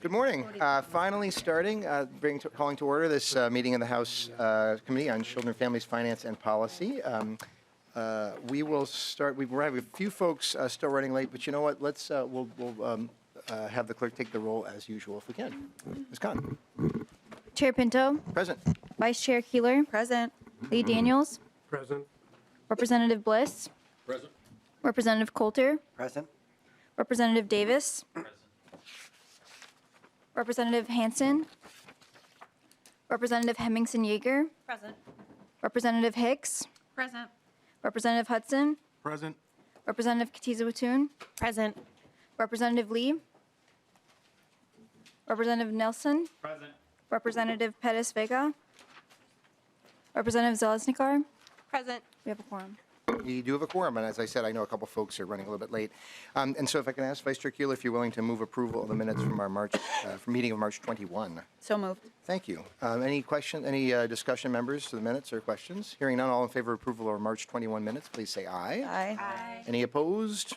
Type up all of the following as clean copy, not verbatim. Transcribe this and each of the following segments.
Good morning. Finally starting, calling to order this meeting of the House Committee on Children, Families, Finance, and Policy. We will start. We have a few folks still running late, but you know what? Let's we'll have the clerk take the roll as usual if we can. Ms. Khan. Chair Pinto. Present. Vice Chair Keeler. Present. Lee Daniels. Present. Representative Bliss. Present. Representative Coulter. Present. Representative Davis. Present. Representative Hansen. Representative Hemmingson-Jaeger. Present. Representative Hicks. Present. Representative Hudson. Present. Representative Kotyza-Witthuhn. Present. Representative Lee. Representative Nelson. Present. Representative Pettis-Vega. Representative Zeleznikar. Present. We have a quorum. We do have a quorum, and as I said, I know a couple folks are running a little bit late. And so if I can ask Vice Chair Keeler if you're willing to move approval of the minutes from our meeting of March 21. So moved. Thank you. Any discussion, members, to the minutes or questions? Hearing none, all in favor of approval of March 21 minutes, please say aye. Aye. Any opposed?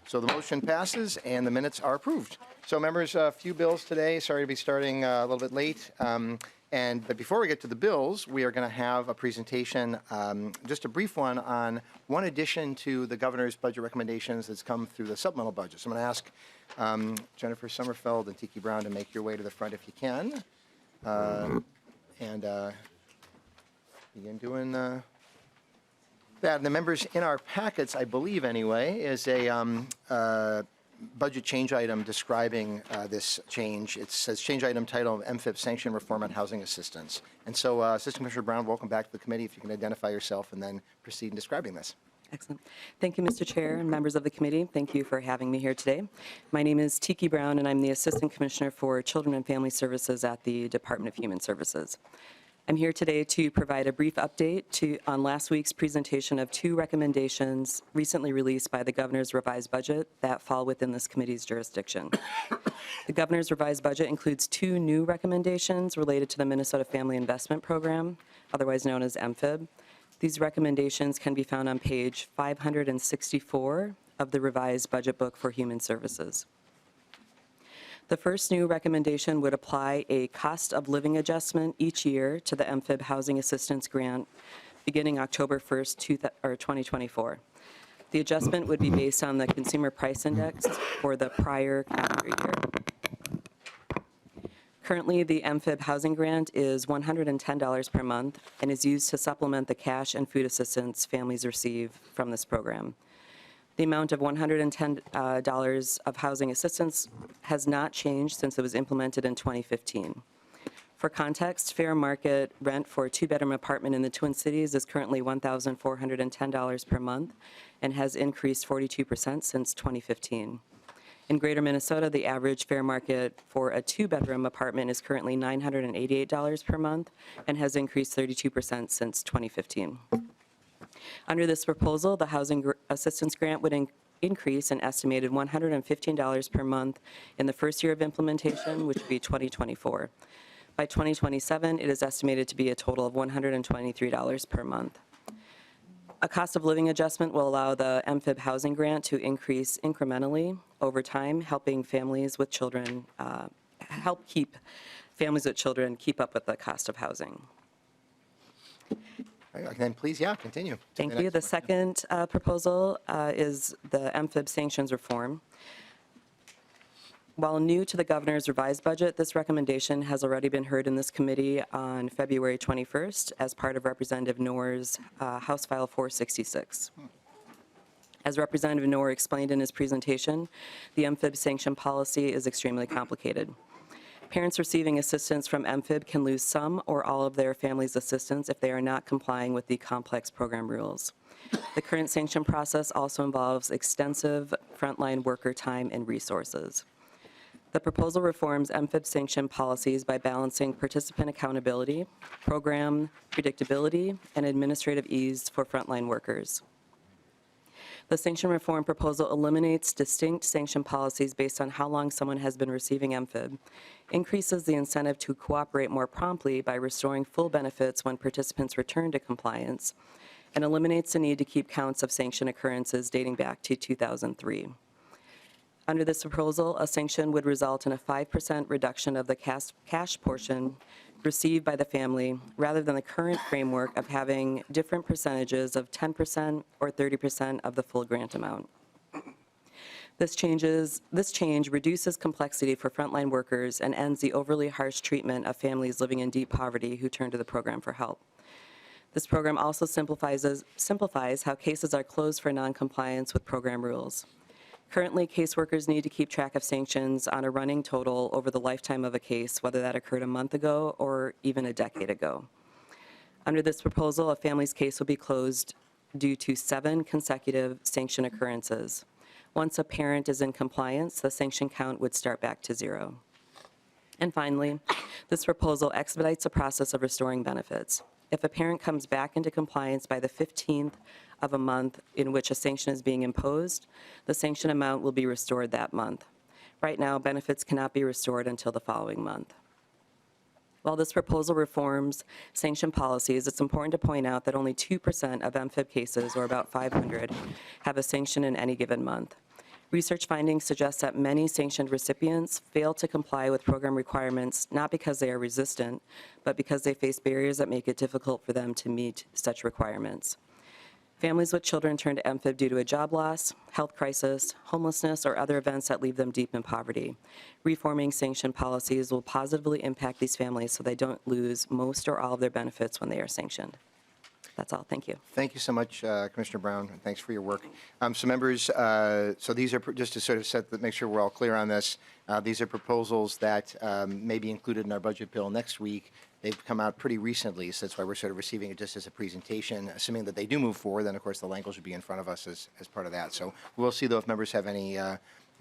So the motion passes and the minutes are approved. So members, a few bills today. Sorry to be starting a little bit late. But before we get to the bills, we are going to have a presentation, just a brief one, on one addition to the governor's budget recommendations that's come through the supplemental budget. So I'm going to ask Jennifer Sommerfeld and Tiki Brown to make your way to the front if you can. Begin doing that. And the members in our packets, I believe anyway, is a budget change item describing this change. It says change item title of MFIP Sanction Reform on Housing Assistance. And so Assistant Commissioner Brown, welcome back to the committee. If you can identify yourself and then proceed in describing this. Excellent. Thank you, Mr. Chair and members of the committee. Thank you for having me here today. My name is Tiki Brown, and I'm the Assistant Commissioner for Children and Family Services at the Department of Human Services. I'm here today to provide a brief update on last week's presentation of two recommendations recently released by the Governor's revised budget that fall within this committee's jurisdiction. The Governor's revised budget includes two new recommendations related to the Minnesota Family Investment Program, otherwise known as MFIB. These recommendations can be found on page 564 of the revised budget book for Human Services. The first new recommendation would apply a cost of living adjustment each year to the MFIB Housing Assistance Grant beginning October 1st, 2024. The adjustment would be based on the Consumer Price Index for the prior calendar year. Currently, the MFIB housing grant is $110 per month and is used to supplement the cash and food assistance families receive from this program. The amount of $110 of housing assistance has not changed since it was implemented in 2015. For context, fair market rent for a two-bedroom apartment in the Twin Cities is currently $1,410 per month and has increased 42% since 2015. In Greater Minnesota, the average fair market for a two-bedroom apartment is currently $988 per month and has increased 32% since 2015. Under this proposal, the housing assistance grant would increase an estimated $115 per month in the first year of implementation, which would be 2024. By 2027, it is estimated to be a total of $123 per month. A cost of living adjustment will allow the MFIB housing grant to increase incrementally over time, helping families with children, keep up with the cost of housing. Then please, continue. Thank you. The second proposal is the MFIB sanctions reform. While new to the Governor's revised budget, this recommendation has already been heard in this committee on February 21st as part of Representative Norris' House File 466. As Representative Norris explained in his presentation, the MFIB sanction policy is extremely complicated. Parents receiving assistance from MFIB can lose some or all of their family's assistance if they are not complying with the complex program rules. The current sanction process also involves extensive frontline worker time and resources. The proposal reforms MFIB sanction policies by balancing participant accountability, program predictability, and administrative ease for frontline workers. The sanction reform proposal eliminates distinct sanction policies based on how long someone has been receiving MFIB, increases the incentive to cooperate more promptly by restoring full benefits when participants return to compliance, and eliminates the need to keep counts of sanction occurrences dating back to 2003. Under this proposal, a sanction would result in a 5% reduction of the cash portion received by the family rather than the current framework of having different percentages of 10% or 30% of the full grant amount. This change reduces complexity for frontline workers and ends the overly harsh treatment of families living in deep poverty who turn to the program for help. This program also simplifies how cases are closed for noncompliance with program rules. Currently, caseworkers need to keep track of sanctions on a running total over the lifetime of a case, whether that occurred a month ago or even a decade ago. Under this proposal, a family's case will be closed due to 7 consecutive sanction occurrences. Once a parent is in compliance, the sanction count would start back to 0. And finally, this proposal expedites the process of restoring benefits. If a parent comes back into compliance by the 15th of a month in which a sanction is being imposed, the sanction amount will be restored that month. Right now, benefits cannot be restored until the following month. While this proposal reforms sanction policies, it's important to point out that only 2% of MFIB cases, or about 500, have a sanction in any given month. Research findings suggest that many sanctioned recipients fail to comply with program requirements not because they are resistant, but because they face barriers that make it difficult for them to meet such requirements. Families with children turn to MFIB due to a job loss, health crisis, homelessness, or other events that leave them deep in poverty. Reforming sanction policies will positively impact these families so they don't lose most or all of their benefits when they are sanctioned. That's all. Thank you. Thank you so much, Commissioner Brown. And thanks for your work. So members, so these are, just to sort of make sure we're all clear on this, these are proposals that may be included in our budget bill next week. They've come out pretty recently, so that's why we're sort of receiving it just as a presentation. Assuming that they do move forward, then of course the language will be in front of us as part of that. So we'll see though if members have any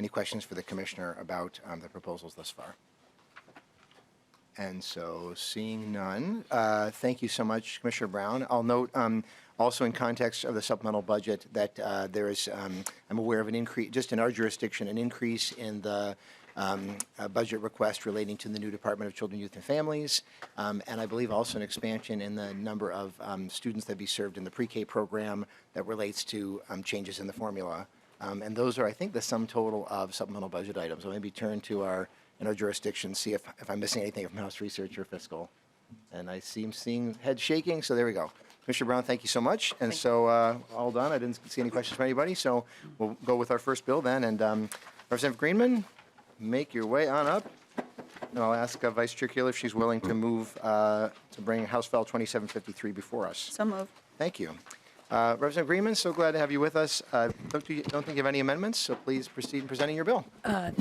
questions for the Commissioner about the proposals thus far. And so seeing none, thank you so much, Commissioner Brown. I'll note also in context of the supplemental budget that there is, I'm aware of an increase, just in our jurisdiction, an increase in the budget request relating to the new Department of Children, Youth, and Families, and I believe also an expansion in the number of students that be served in the pre-K program that relates to changes in the formula. And those are, I think, the sum total of supplemental budget items. I'll maybe turn to our jurisdiction, see if I'm missing anything from House Research or Fiscal. And I seem seeing head shaking, so there we go. Commissioner Brown, thank you so much. And so all done. I didn't see any questions from anybody, so we'll go with our first bill then. And Representative Greenman, make your way on up. And I'll ask Vice Chair Keeler if she's willing to move to bring House File 2753 before us. So moved. Thank you. Representative Greenman, so glad to have you with us. Don't think you have any amendments, so please proceed in presenting your bill.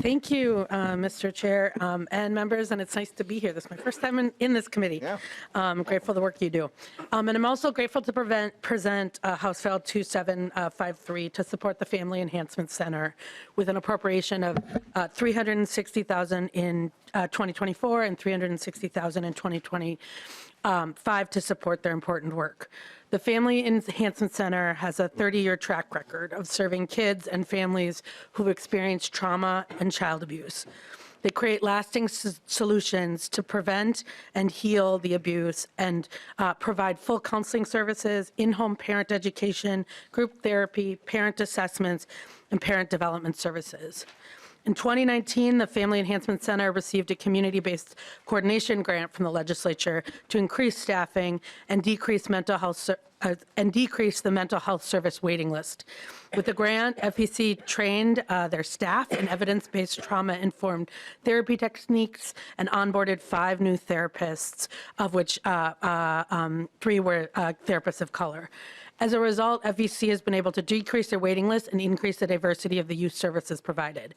Thank you, Mr. Chair and members, and it's nice to be here. This is my first time in this committee. Yeah. I'm grateful for the work you do. And I'm also grateful to present House File 2753 to support the Family Enhancement Center with an appropriation of $360,000 in 2024 and $360,000 in 2025 to support their important work. The Family Enhancement Center has a 30-year track record of serving kids and families who've experienced trauma and child abuse. They create lasting solutions to prevent and heal the abuse and provide full counseling services, in-home parent education, group therapy, parent assessments, and parent development services. In 2019, the Family Enhancement Center received a community-based coordination grant from the legislature to increase staffing and decrease the mental health service waiting list. With the grant, FEC trained their staff in evidence-based trauma-informed therapy techniques and onboarded 5 new therapists, of which 3 were therapists of color. As a result, FEC has been able to decrease their waiting list and increase the diversity of the youth services provided.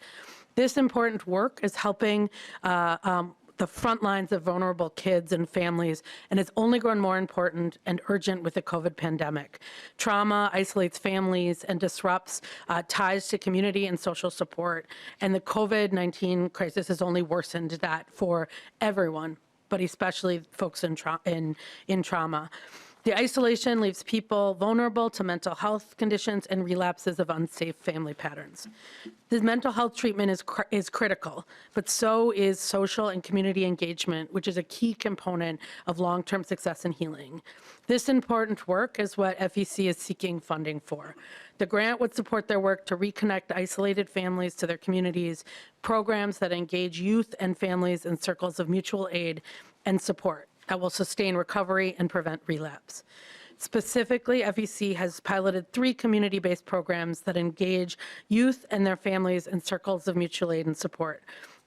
This important work is helping the front lines of vulnerable kids and families, and it's only grown more important and urgent with the COVID pandemic. Trauma isolates families and disrupts ties to community and social support, and the COVID-19 crisis has only worsened that for everyone, but especially folks in trauma. The isolation leaves people vulnerable to mental health conditions and relapses of unsafe family patterns. The mental health treatment is critical, but so is social and community engagement, which is a key component of long-term success and healing. This important work is what FEC is seeking funding for. The grant would support their work to reconnect isolated families to their communities, programs that engage youth and families in circles of mutual aid and support that will sustain recovery and prevent relapse. Specifically, FEC has piloted 3 community-based programs that engage youth and their families in circles of mutual aid and support.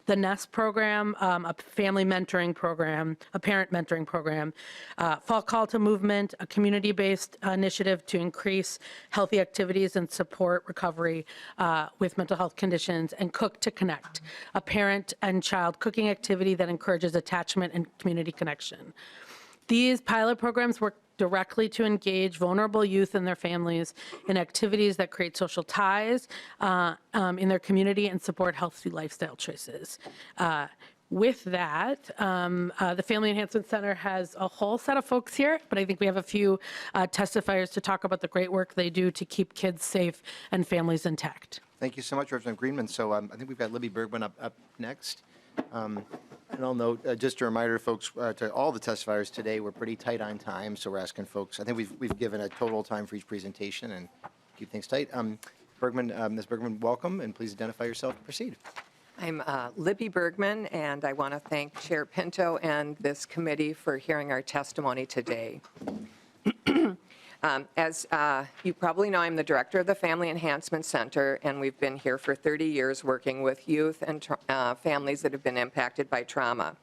The NEST program, a family mentoring program, a parent mentoring program, Fall Call to Movement, a community-based initiative to increase healthy activities and support recovery with mental health conditions, and Cook to Connect, a parent and child cooking activity that encourages attachment and community connection. These pilot programs work directly to engage vulnerable youth and their families in activities that create social ties in their community and support healthy lifestyle choices. With that, the Family Enhancement Center has a whole set of folks here, but I think we have a few testifiers to talk about the great work they do to keep kids safe and families intact. Thank you so much, Representative Greenman. So I think we've got Libby Bergman up next. And I'll note, just a reminder, folks, to all the testifiers today, we're pretty tight on time, so we're asking folks, I think we've given a total time for each presentation and keep things tight. Bergman, Ms. Bergman, welcome, and please identify yourself and proceed. I'm Libby Bergman, and I want to thank Chair Pinto and this committee for hearing our testimony today. As you probably know, I'm the director of the Family Enhancement Center, and we've been here for 30 years working with youth and families that have been impacted by trauma.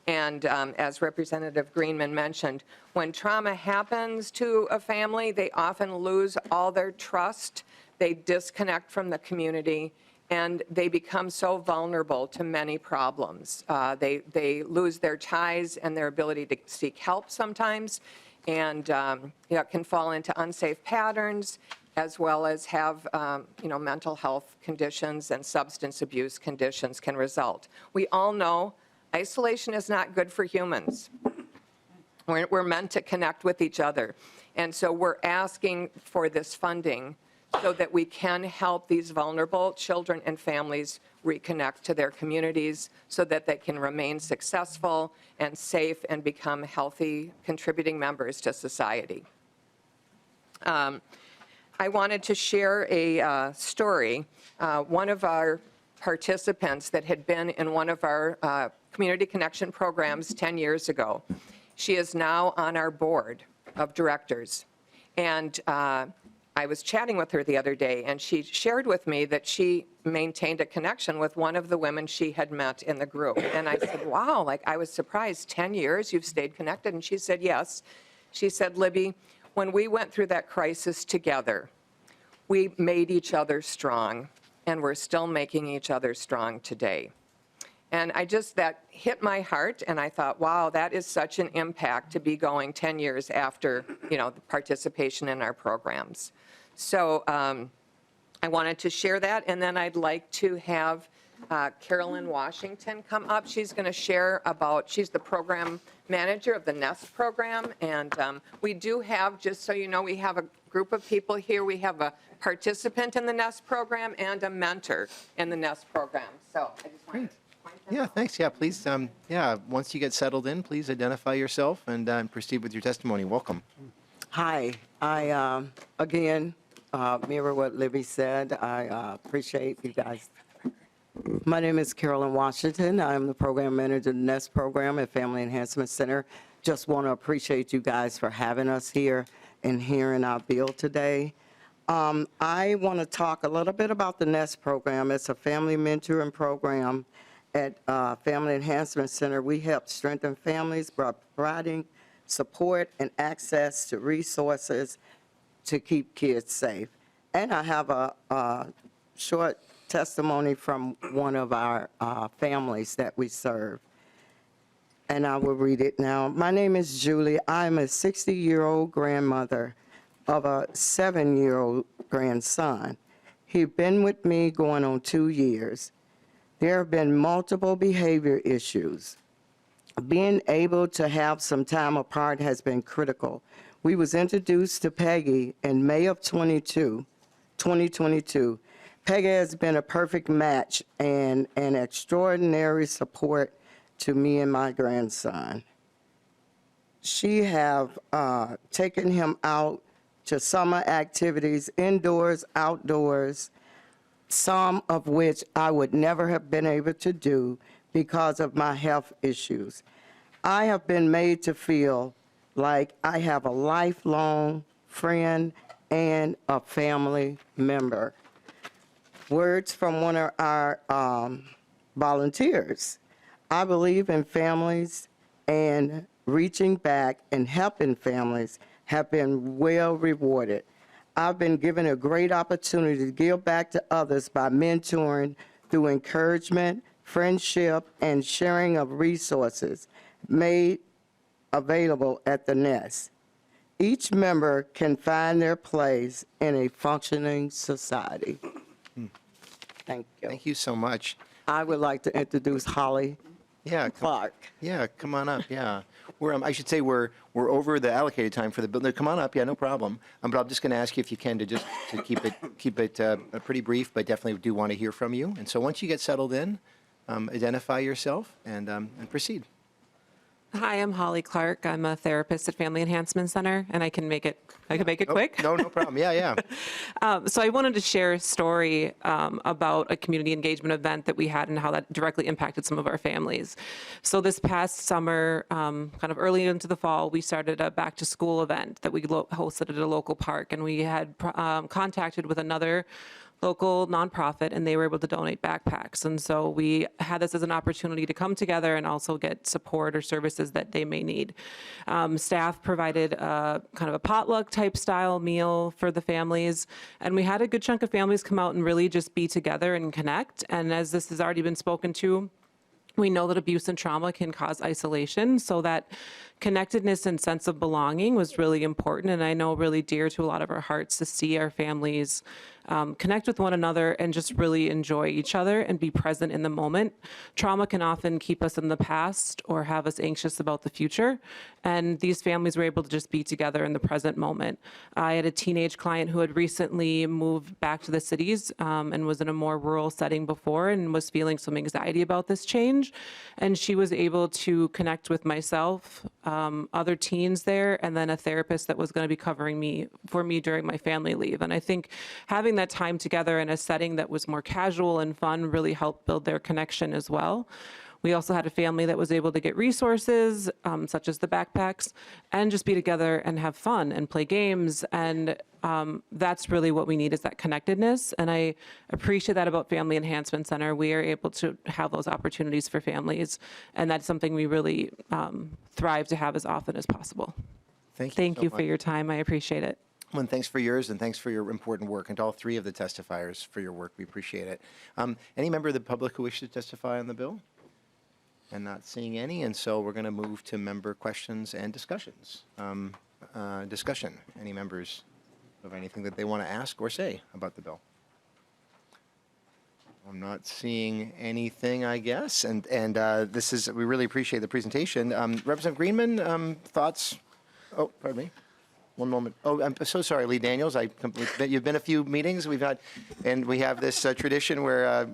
And as Representative Greenman mentioned, when trauma happens to a family, they often lose all their trust, they disconnect from the community, and they become so vulnerable to many problems. They lose their ties and their ability to seek help sometimes, and can fall into unsafe patterns, as well as have mental health conditions and substance abuse conditions can result. We all know isolation is not good for humans. We're meant to connect with each other. And so we're asking for this funding so that we can help these vulnerable children and families reconnect to their communities so that they can remain successful and safe and become healthy, contributing members to society. I wanted to share a story. One of our participants that had been in one of our community connection programs 10 years ago, she is now on our board of directors. And I was chatting with her the other day, and she shared with me that she maintained a connection with one of the women she had met in the group. And I said, wow, I was surprised, 10 years you've stayed connected? And she said, yes. She said, Libby, when we went through that crisis together, we made each other strong, and we're still making each other strong today. And that hit my heart, and I thought, wow, that is such an impact to be going 10 years after, the participation in our programs. So I wanted to share that, and then I'd like to have Carolyn Washington come up. She's going to share she's the program manager of the NEST program, and we do have, just so you know, we have a group of people here. We have a participant in the NEST program and a mentor in the NEST program. So I just wanted to point that out. Thanks. Yeah, please, once you get settled in, please identify yourself and proceed with your testimony. Welcome. Hi, I again mirror what Libby said. I appreciate you guys. My name is Carolyn Washington. I'm the program manager of the NEST program at Family Enhancement Center. Just want to appreciate you guys for having us here and hearing our bill today. I want to talk a little bit about the NEST program. It's a family mentoring program at Family Enhancement Center. We help strengthen families by providing support and access to resources to keep kids safe. And I have a short testimony from one of our families that we serve. And I will read it now. My name is Julie. I'm a 60-year-old grandmother of a 7-year-old grandson. He's been with me going on 2 years. There have been multiple behavior issues. Being able to have some time apart has been critical. We was introduced to Peggy in May of 2022. Peggy has been a perfect match and an extraordinary support to me and my grandson. She have taken him out to summer activities, indoors, outdoors, some of which I would never have been able to do because of my health issues. I have been made to feel like I have a lifelong friend and a family member. Words from one of our volunteers. I believe in families, and reaching back and helping families have been well rewarded. I've been given a great opportunity to give back to others by mentoring through encouragement, friendship, and sharing of resources made available at the nest. Each member can find their place in a functioning society. Thank you. Thank you so much. I would like to introduce Holly Yeah, Clark. yeah, come on up, yeah. I should say we're over the allocated time for the bill. No, come on up, yeah, no problem. But I'm just going to ask you if you can to keep it pretty brief, but definitely do want to hear from you. And so once you get settled in, identify yourself and proceed. Hi, I'm Holly Clark. I'm a therapist at Family Enhancement Center, and I can make it quick. No problem, yeah. So I wanted to share a story about a community engagement event that we had and how that directly impacted some of our families. So this past summer, kind of early into the fall, we started a back to school event that we hosted at a local park, and we had contacted with another local nonprofit, and they were able to donate backpacks. And so we had this as an opportunity to come together and also get support or services that they may need. Staff provided a kind of a potluck type style meal for the families, and we had a good chunk of families come out and really just be together and connect. And as this has already been spoken to, we know that abuse and trauma can cause isolation, so that connectedness and sense of belonging was really important, and I know really dear to a lot of our hearts to see our families connect with one another and just really enjoy each other and be present in the moment. Trauma can often keep us in the past or have us anxious about the future, and these families were able to just be together in the present moment. I had a teenage client who had recently moved back to the cities and was in a more rural setting before and was feeling some anxiety about this change, and she was able to connect with myself, other teens there, and then a therapist that was going to be covering for me during my family leave. And I think having that time together in a setting that was more casual and fun really helped build their connection as well. We also had a family that was able to get resources, such as the backpacks, and just be together and have fun and play games. And that's really what we need, is that connectedness. And I appreciate that about Family Enhancement Center. We are able to have those opportunities for families, and that's something we really thrive to have as often as possible. Thank you for your time. I appreciate it. Well, and thanks for yours, and thanks for your important work, and to all three of the testifiers for your work. We appreciate it. Any member of the public who wishes to testify on the bill? And not seeing any, and so we're going to move to member questions and discussions. Discussion. Any members of anything that they want to ask or say about the bill? I'm not seeing anything, I guess, and we really appreciate the presentation. Representative Greenman, thoughts? Oh, pardon me. One moment. Oh, I'm so sorry, Lee Daniels. You've been a few meetings we have this tradition where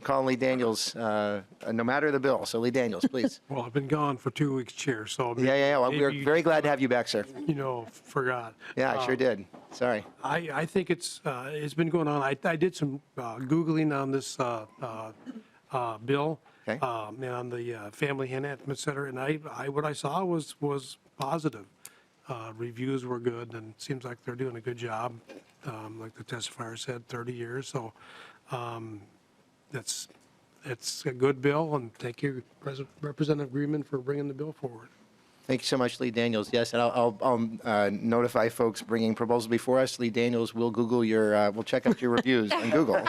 calling Lee Daniels, no matter the bill. So Lee Daniels, please. Well, I've been gone for 2 weeks, Chair, so. Yeah. Well, we're very glad to have you back, sir. Forgot. Yeah, I sure did. Sorry. I think it's been going on. I did some Googling on this bill. Okay. And on the Family Enhancement Center, and what I saw was positive. Reviews were good, and it seems like they're doing a good job. Like the testifier said, 30 years. So it's a good bill, and thank you, Representative Greenman, for bringing the bill forward. Thank you so much, Lee Daniels. Yes, and I'll notify folks bringing proposals before us. Lee Daniels will Google we'll check out your reviews on Google,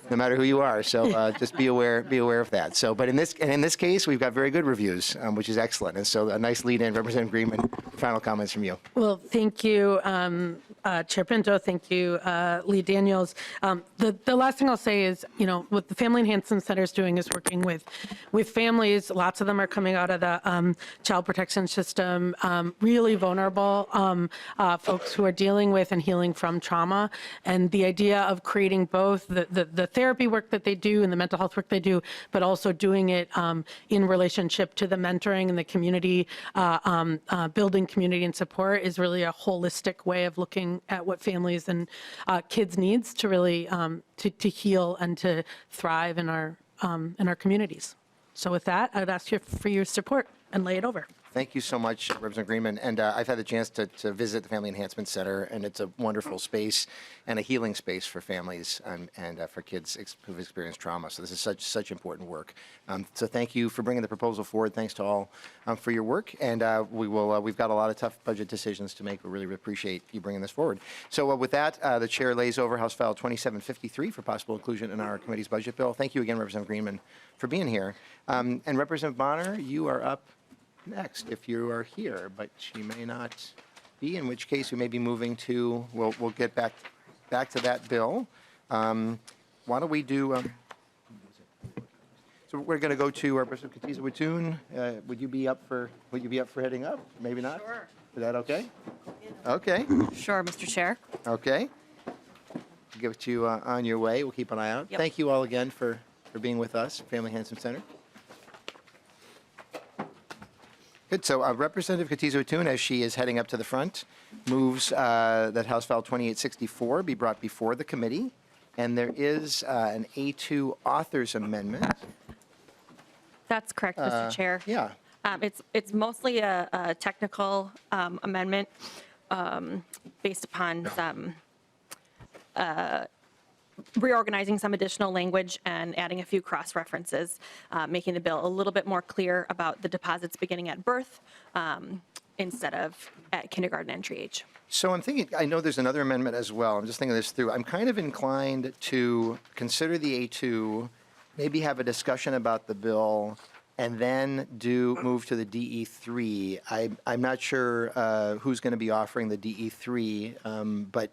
no matter who you are. So just be aware of that. So, but in this case, we've got very good reviews, which is excellent. And so a nice lead in, Representative Greenman. Final comments from you. Well, thank you. Chair Pinto. Thank you, Lee Daniels. The last thing I'll say is, what the Family Enhancement Center is doing is working with families. Lots of them are coming out of the child protection system, really vulnerable folks who are dealing with and healing from trauma. And the idea of creating both the therapy work that they do and the mental health work they do, but also doing it in relationship to the mentoring and the community, building community and support is really a holistic way of looking at what families and kids needs to really to heal and to thrive in our communities. So with that, I'd ask you for your support and lay it over. Thank you so much, Representative Greenman. And I've had the chance to visit the Family Enhancement Center, and it's a wonderful space and a healing space for families and for kids who've experienced trauma. So this is such important work. So thank you for bringing the proposal forward. Thanks to all for your work. And we've got a lot of tough budget decisions to make. We really appreciate you bringing this forward. So with that, the chair lays over House File 2753 for possible inclusion in our committee's budget bill. Thank you again, Representative Greenman, for being here. And Representative Bahner, you are up next if you are here, but she may not be, in which case we may be moving to, we'll get back to that bill. Why don't we do, so we're going to go to Representative Kotyza-Witthuhn. Would you be up for heading up? Maybe not? Sure. Is that okay? Okay. Sure, Mr. Chair. Okay. Give it to you on your way. We'll keep an eye out. Yep. Thank you all again for being with us, Family Enhancement Center. Good. So Representative Kotyza-Witthuhn, as she is heading up to the front, moves that House File 2864 be brought before the committee. And there is an A2 author's amendment. That's correct, Mr. Chair. Yeah. It's mostly a technical amendment based upon some reorganizing some additional language and adding a few cross-references, making the bill a little bit more clear about the deposits beginning at birth instead of at kindergarten entry age. So I'm thinking, I know there's another amendment as well. I'm just thinking this through. I'm kind of inclined to consider the A2, maybe have a discussion about the bill, and then move to the DE3. I'm not sure who's going to be offering the DE3, but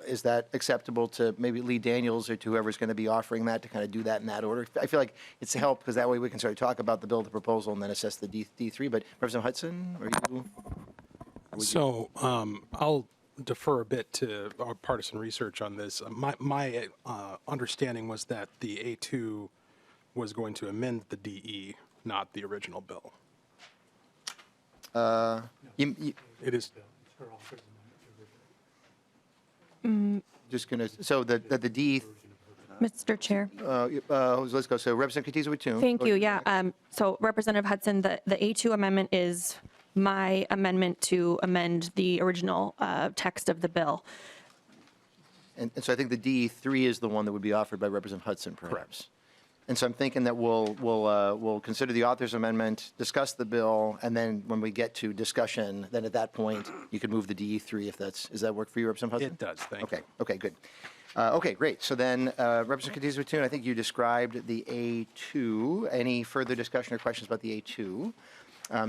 is that acceptable to maybe Lee Daniels or to whoever's going to be offering that, to kind of do that in that order? I feel like it's a help because that way we can sort of talk about the bill, the proposal, and then assess the DE3. But Representative Hudson, or you? So I'll defer a bit to our partisan research on this. My understanding was that the A2 was going to amend the DE, not the original bill. It is. Just going to, so the DE. Mr. Chair. Let's go. So Representative Kotyza-Witthuhn. Thank you. Yeah. So Representative Hudson, the A2 amendment is my amendment to amend the original text of the bill. And so I think the DE3 is the one that would be offered by Representative Hudson, perhaps. Correct. And so I'm thinking that we'll consider the author's amendment, discuss the bill, and then when we get to discussion, then at that point, you could move the DE3 if does that work for you, Representative Hudson? It does, thank you. Okay, good. Okay, great. So then, Representative Kotyza-Witthuhn, I think you described the A2. Any further discussion or questions about the A2?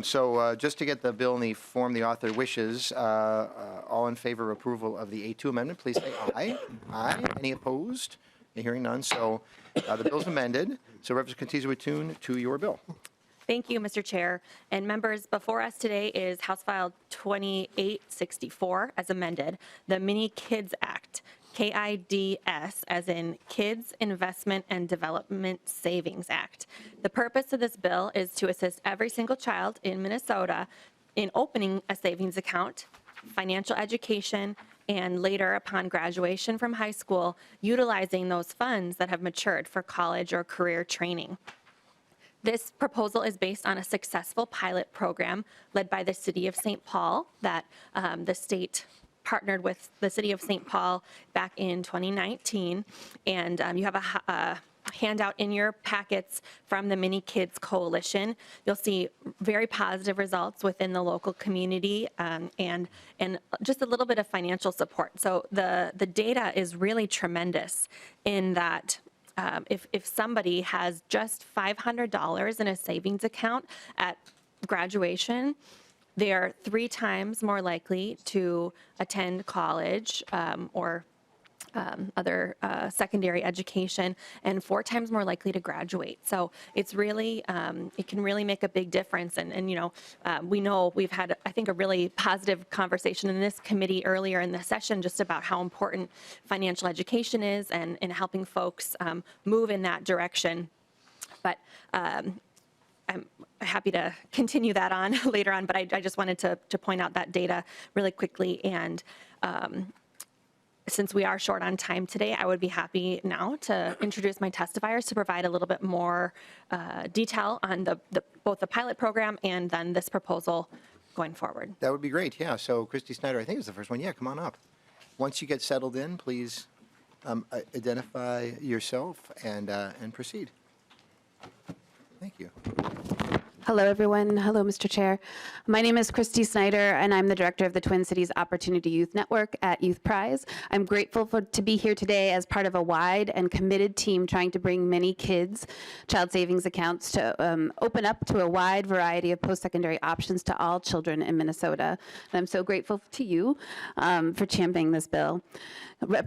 So just to get the bill in the form the author wishes, all in favor of approval of the A2 amendment, please say aye. Aye. Any opposed? Hearing none. So the bill's amended. So Representative Kotyza-Witthuhn, to your bill. Thank you, Mr. Chair. And members, before us today is House File 2864 as amended, the Mini Kids Act, KIDS, as in Kids Investment and Development Savings Act. The purpose of this bill is to assist every single child in Minnesota in opening a savings account, financial education, and later upon graduation from high school, utilizing those funds that have matured for college or career training. This proposal is based on a successful pilot program led by the City of St. Paul that the state partnered with the City of St. Paul back in 2019. And you have a handout in your packets from the Mini Kids Coalition. You'll see very positive results within the local community and just a little bit of financial support. So the data is really tremendous in that if somebody has just $500 in a savings account at graduation, they are 3 times more likely to attend college or other secondary education, and 4 times more likely to graduate. So it's really, it can really make a big difference. And you know, we know we've had, I think, a really positive conversation in this committee earlier in the session just about how important financial education is and helping folks move in that direction. But I'm happy to continue that on later on, but I just wanted to point out that data really quickly. And since we are short on time today, I would be happy now to introduce my testifiers to provide a little bit more detail on both the pilot program and then this proposal going forward. That would be great, yeah. So Christy Snyder, I think is the first one. Yeah, come on up. Once you get settled in, please identify yourself and proceed. Thank you. Hello, everyone. Hello, Mr. Chair. My name is Christy Snyder, and I'm the director of the Twin Cities Opportunity Youth Network at Youth Prize. I'm grateful to be here today as part of a wide and committed team trying to bring many kids' child savings accounts to open up to a wide variety of post-secondary options to all children in Minnesota. And I'm so grateful to you for championing this bill.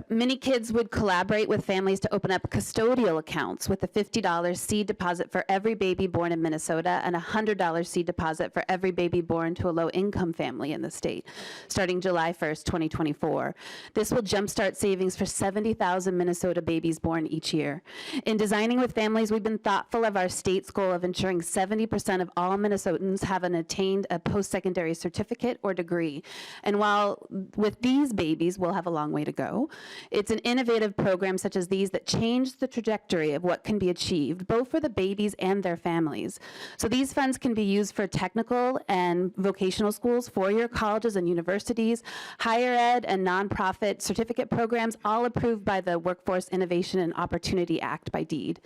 Many kids would collaborate with families to open up custodial accounts with a $50 seed deposit for every baby born in Minnesota and a $100 seed deposit for every baby born to a low-income family in the state, starting July 1st, 2024. This will jumpstart savings for 70,000 Minnesota babies born each year. In designing with families, we've been thoughtful of our state's goal of ensuring 70% of all Minnesotans have attained a post-secondary certificate or degree. And while with these babies, we'll have a long way to go, it's an innovative program such as these that change the trajectory of what can be achieved, both for the babies and their families. So these funds can be used for technical and vocational schools, four-year colleges and universities, higher ed and nonprofit certificate programs, all approved by the Workforce Innovation and Opportunity Act by deed.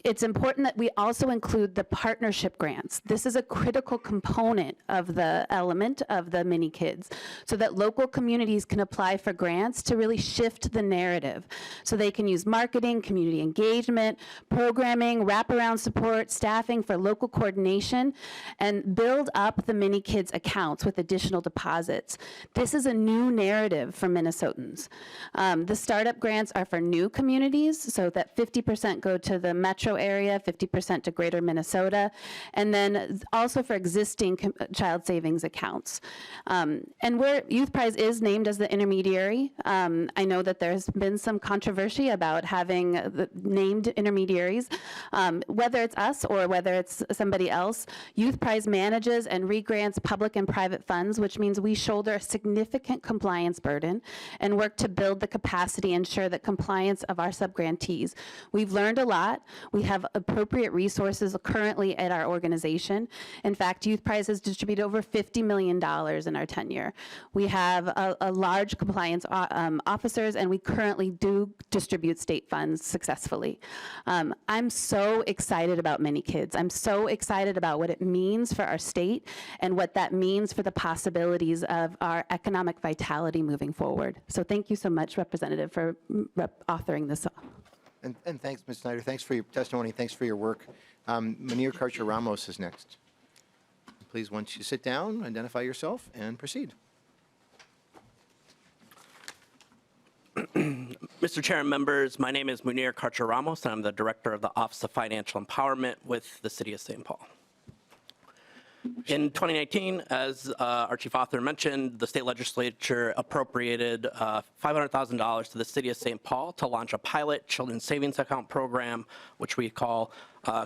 It's important that we also include the partnership grants. This is a critical component of the element of the mini kids, so that local communities can apply for grants to really shift the narrative. So they can use marketing, community engagement, programming, wraparound support, staffing for local coordination, and build up the mini kids accounts with additional deposits. This is a new narrative for Minnesotans. The startup grants are for new communities, so that 50% go to the metro area, 50% to greater Minnesota, and then also for existing child savings accounts. And Youth Prize is named as the intermediary. I know that there's been some controversy about having the named intermediaries. Whether it's us or whether it's somebody else, Youth Prize manages and regrants public and private funds, which means we shoulder a significant compliance burden and work to build the capacity and ensure that compliance of our subgrantees. We've learned a lot. We have appropriate resources currently at our organization. In fact, Youth Prize has distributed over $50 million in our tenure. We have a large compliance officers, and we currently do distribute state funds successfully. I'm so excited about many kids. I'm so excited about what it means for our state and what that means for the possibilities of our economic vitality moving forward. So thank you so much, Representative, for authoring this. And thanks, Ms. Snyder. Thanks for your testimony. Thanks for your work. Munir Karcher-Ramos is next. Please, once you sit down, identify yourself and proceed. Mr. Chair and members, my name is Munir Karcher-Ramos, and I'm the Director of the Office of Financial Empowerment with the City of St. Paul. In 2019, as our chief author mentioned, the state legislature appropriated $500,000 to the City of St. Paul to launch a pilot children's savings account program, which we call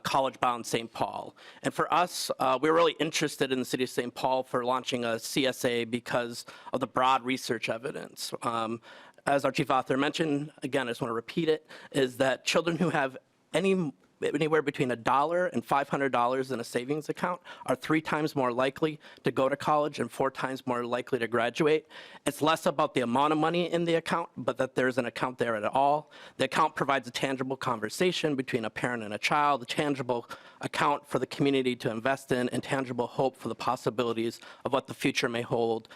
College Bound St. Paul. And for us, we were really interested in the City of St. Paul for launching a CSA because of the broad research evidence. As our chief author mentioned, again, I just want to repeat it, is that children who have anywhere between $1 and $500 in a savings account are 3 times more likely to go to college and 4 times more likely to graduate. It's less about the amount of money in the account, but that there's an account there at all. The account provides a tangible conversation between a parent and a child, a tangible account for the community to invest in, and tangible hope for the possibilities of what the future may hold,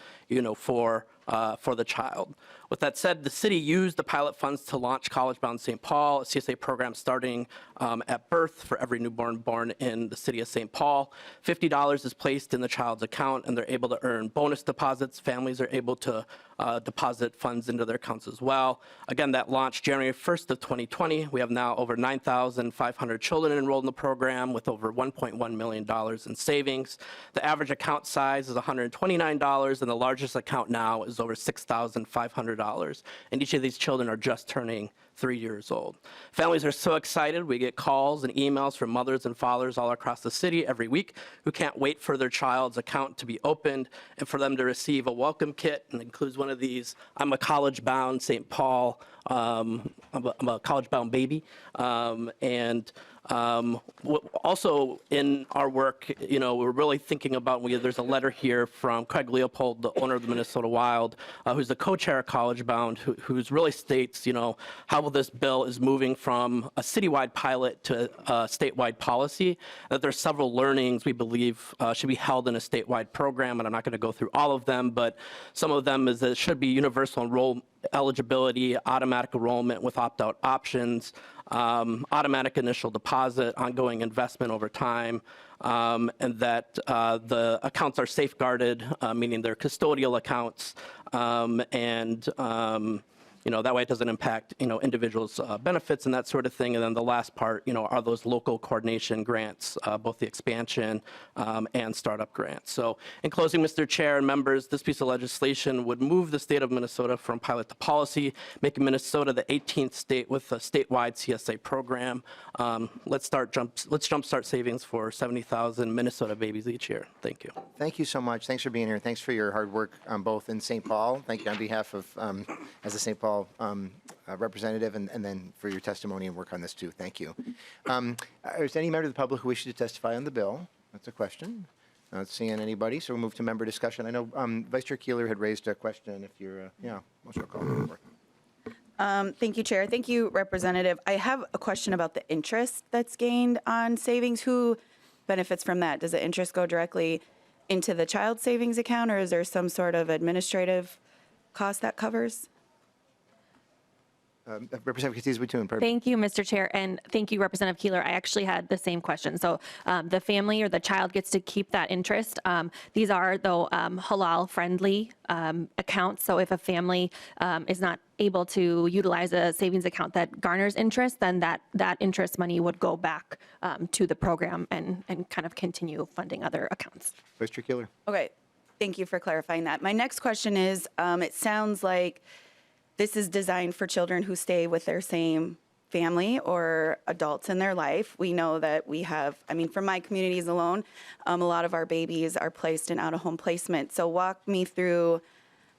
for the child. With that said, the city used the pilot funds to launch College Bound St. Paul, a CSA program starting at birth for every newborn born in the city of St. Paul. $50 is placed in the child's account, and they're able to earn bonus deposits. Families are able to deposit funds into their accounts as well. Again, that launched January 1st of 2020. We have now over 9,500 children enrolled in the program with over $1.1 million in savings. The average account size is $129, and the largest account now is over $6,500. And each of these children are just turning 3 years old. Families are so excited. We get calls and emails from mothers and fathers all across the city every week who can't wait for their child's account to be opened and for them to receive a welcome kit, and includes one of these. I'm a college-bound St. Paul. I'm a college-bound baby. Also in our work, we're really thinking about, there's a letter here from Craig Leopold, the owner of the Minnesota Wild, who's the co-chair of College Bound, who's really states, how this bill is moving from a citywide pilot to a statewide policy, that there's several learnings we believe should be held in a statewide program, and I'm not going to go through all of them, but some of them is that it should be universal enrollment eligibility, automatic enrollment with opt-out options, automatic initial deposit, ongoing investment over time, and that the accounts are safeguarded, meaning they're custodial accounts, and that way it doesn't impact, individuals' benefits and that sort of thing. And then the last part, are those local coordination grants, both the expansion and startup grants. So in closing, Mr. Chair and members, this piece of legislation would move the state of Minnesota from pilot to policy, making Minnesota the 18th state with a statewide CSA program. Let's jumpstart savings for 70,000 Minnesota babies each year. Thank you. Thank you so much. Thanks for being here. Thanks for your hard work both in St. Paul. Thank you on behalf of, as a St. Paul representative, and then for your testimony and work on this too. Thank you. Is there any member of the public who wishes to testify on the bill? That's a question. Not seeing anybody, so we'll move to member discussion. I know Vice Chair Keeler had raised a question. If you're, most will call it. Thank you, Chair. Thank you, Representative. I have a question about the interest that's gained on savings. Who benefits from that? Does the interest go directly into the child savings account, or is there some sort of administrative cost that covers? Representative Kotyza-Witthuhn. Thank you, Mr. Chair, and thank you, Representative Keeler. I actually had the same question. So the family or the child gets to keep that interest. These are, though, halal-friendly accounts. So if a family is not able to utilize a savings account that garners interest, then that interest money would go back to the program and kind of continue funding other accounts. Vice Chair Keeler. Okay. Thank you for clarifying that. My next question is, it sounds like this is designed for children who stay with their same family or adults in their life. We know that we have, from my communities alone, a lot of our babies are placed in out-of-home placement. So walk me through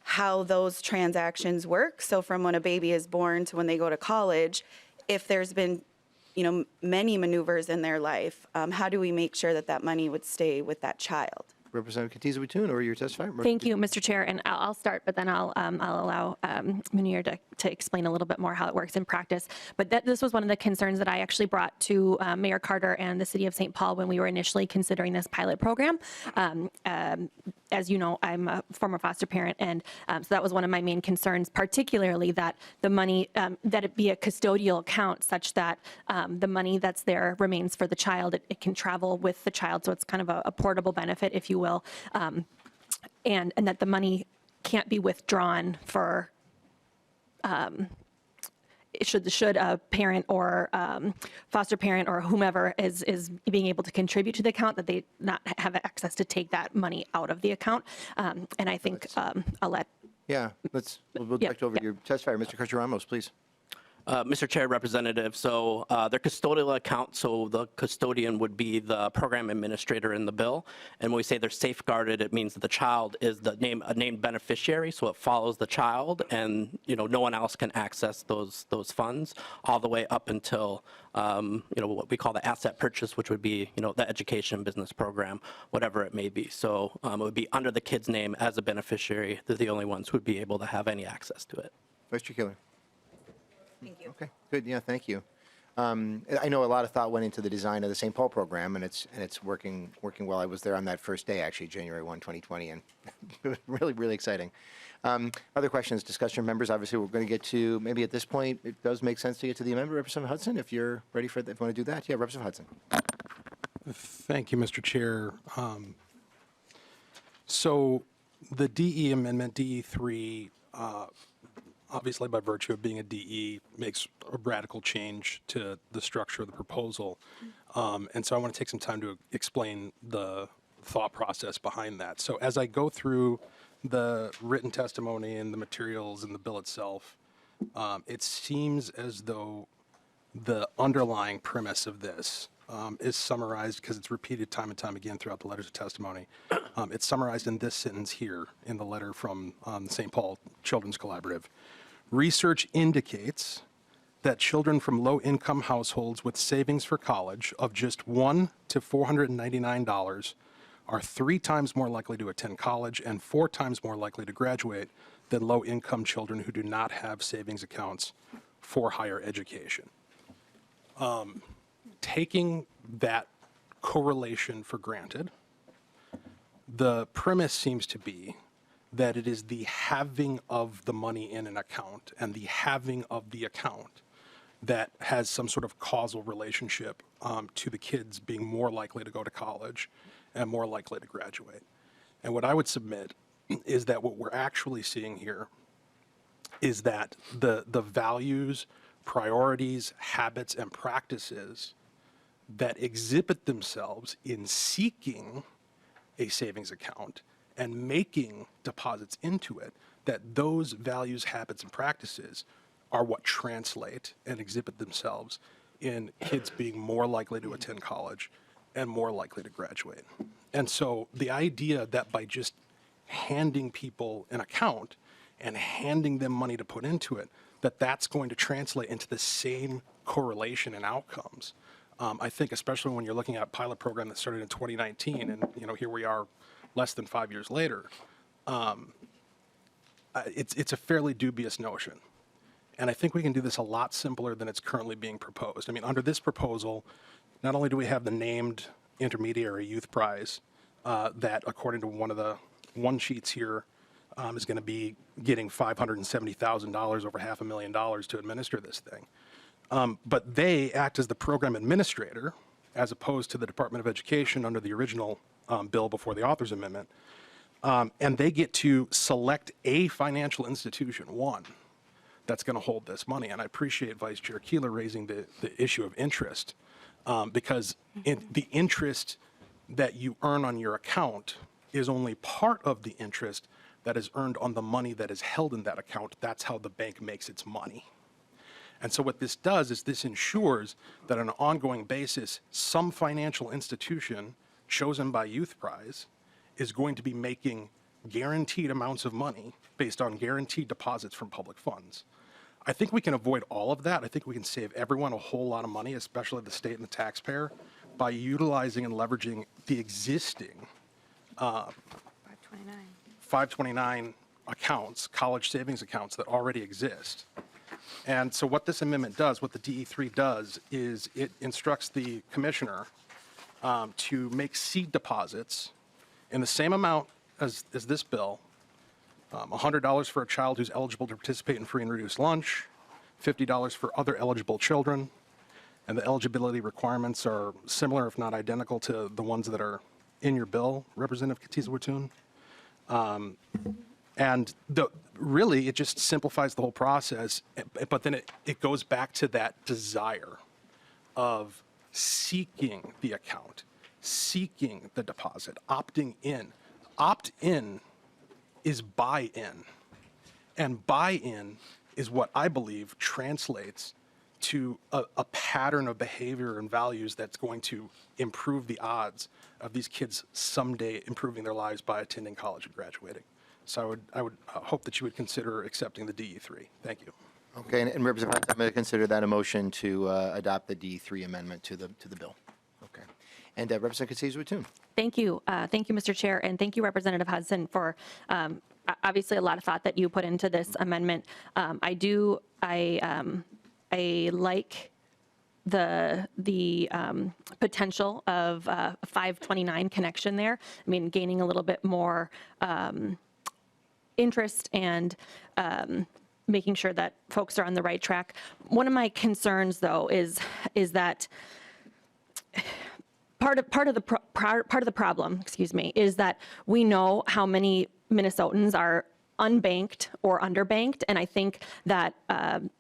how those transactions work. So from when a baby is born to when they go to college, if there's been, many maneuvers in their life, how do we make sure that that money would stay with that child? Representative Kotyza-Witthuhn, or your testify? Thank you, Mr. Chair, and I'll start, but then I'll allow Munir to explain a little bit more how it works in practice. But this was one of the concerns that I actually brought to Mayor Carter and the City of St. Paul when we were initially considering this pilot program. As you know, I'm a former foster parent, and so that was one of my main concerns, particularly that the money, that it be a custodial account such that the money that's there remains for the child. It can travel with the child, so it's kind of a portable benefit, if you will, and that the money can't be withdrawn for should a parent or foster parent or whomever is being able to contribute to the account, that they not have access to take that money out of the account. And I think I'll let. Yeah, we'll direct over your testifier. Mr. Ramos, please. Mr. Chair, Representative, so their custodial account, so the custodian would be the program administrator in the bill. And when we say they're safeguarded, it means that the child is a named beneficiary, so it follows the child, and no one else can access those funds all the way up until what we call the asset purchase, which would be the education business program, whatever it may be. So it would be under the kid's name as a beneficiary. They're the only ones who would be able to have any access to it. Vice Chair Keeler. Thank you. Okay, good. Yeah, thank you. I know a lot of thought went into the design of the St. Paul program, and it's working well. I was there on that first day, actually, January 1, 2020, and it was really, really exciting. Other questions, discussion from members? Obviously, we're going to get to, maybe at this point, it does make sense to get to the amendment. Representative Hudson, if you're ready for that, if you want to do that. Yeah, Representative Hudson. Thank you, Mr. Chair. So the DE amendment, DE3, obviously by virtue of being a DE, makes a radical change to the structure of the proposal. And so I want to take some time to explain the thought process behind that. So as I go through the written testimony and the materials and the bill itself, it seems as though the underlying premise of this is summarized, because it's repeated time and time again throughout the letters of testimony. It's summarized in this sentence here in the letter from the St. Paul Children's Collaborative. Research indicates that children from low-income households with savings for college of just $1 to $499 are 3 times more likely to attend college and 4 times more likely to graduate than low-income children who do not have savings accounts for higher education. Taking that correlation for granted, the premise seems to be that it is the having of the money in an account and the having of the account that has some sort of causal relationship to the kids being more likely to go to college and more likely to graduate. And what I would submit is that what we're actually seeing here is that the values, priorities, habits, and practices that exhibit themselves in seeking a savings account and making deposits into it, that those values, habits, and practices are what translate and exhibit themselves in kids being more likely to attend college and more likely to graduate. And so the idea that by just handing people an account and handing them money to put into it, that that's going to translate into the same correlation and outcomes. I think especially when you're looking at a pilot program that started in 2019 and here we are less than 5 years later, it's a fairly dubious notion. And I think we can do this a lot simpler than it's currently being proposed. I mean, under this proposal, not only do we have the named intermediary youth prize that, according to one of the one sheets here, is going to be getting $570,000, over $500,000 to administer this thing. But they act as the program administrator, as opposed to the Department of Education under the original bill before the author's amendment. And they get to select a financial institution, one, that's going to hold this money. And I appreciate Vice Chair Keeler raising the issue of interest, because the interest that you earn on your account is only part of the interest that is earned on the money that is held in that account. That's how the bank makes its money. And so what this does is this ensures that on an ongoing basis, some financial institution chosen by Youth Prize is going to be making guaranteed amounts of money based on guaranteed deposits from public funds. I think we can avoid all of that. I think we can save everyone a whole lot of money, especially the state and the taxpayer, by utilizing and leveraging the existing 529 accounts, college savings accounts that already exist. And so what this amendment does, what the DE3 does, is it instructs the commissioner to make seed deposits in the same amount as this bill, $100 for a child who's eligible to participate in free and reduced lunch, $50 for other eligible children, and the eligibility requirements are similar, if not identical, to the ones that are in your bill, Representative Kotyza-Witthuhn. And really, it just simplifies the whole process, but then it goes back to that desire of seeking the account, seeking the deposit, opting in. Opt-in is buy-in, and buy-in is what I believe translates to a pattern of behavior and values that's going to improve the odds of these kids someday improving their lives by attending college and graduating. So I would hope that you would consider accepting the DE3. Thank you. Okay, and Representative Hudson, I'm going to consider that a motion to adopt the DE3 amendment to the bill. Okay. And Representative Kotyza-Witthuhn. Thank you. Thank you, Mr. Chair, and thank you, Representative Hudson, for obviously a lot of thought that you put into this amendment. I like the potential of 529 connection there. I mean, gaining a little bit more interest and making sure that folks are on the right track. One of my concerns, though, is that part of the problem, excuse me, is that we know how many Minnesotans are unbanked or underbanked, and I think that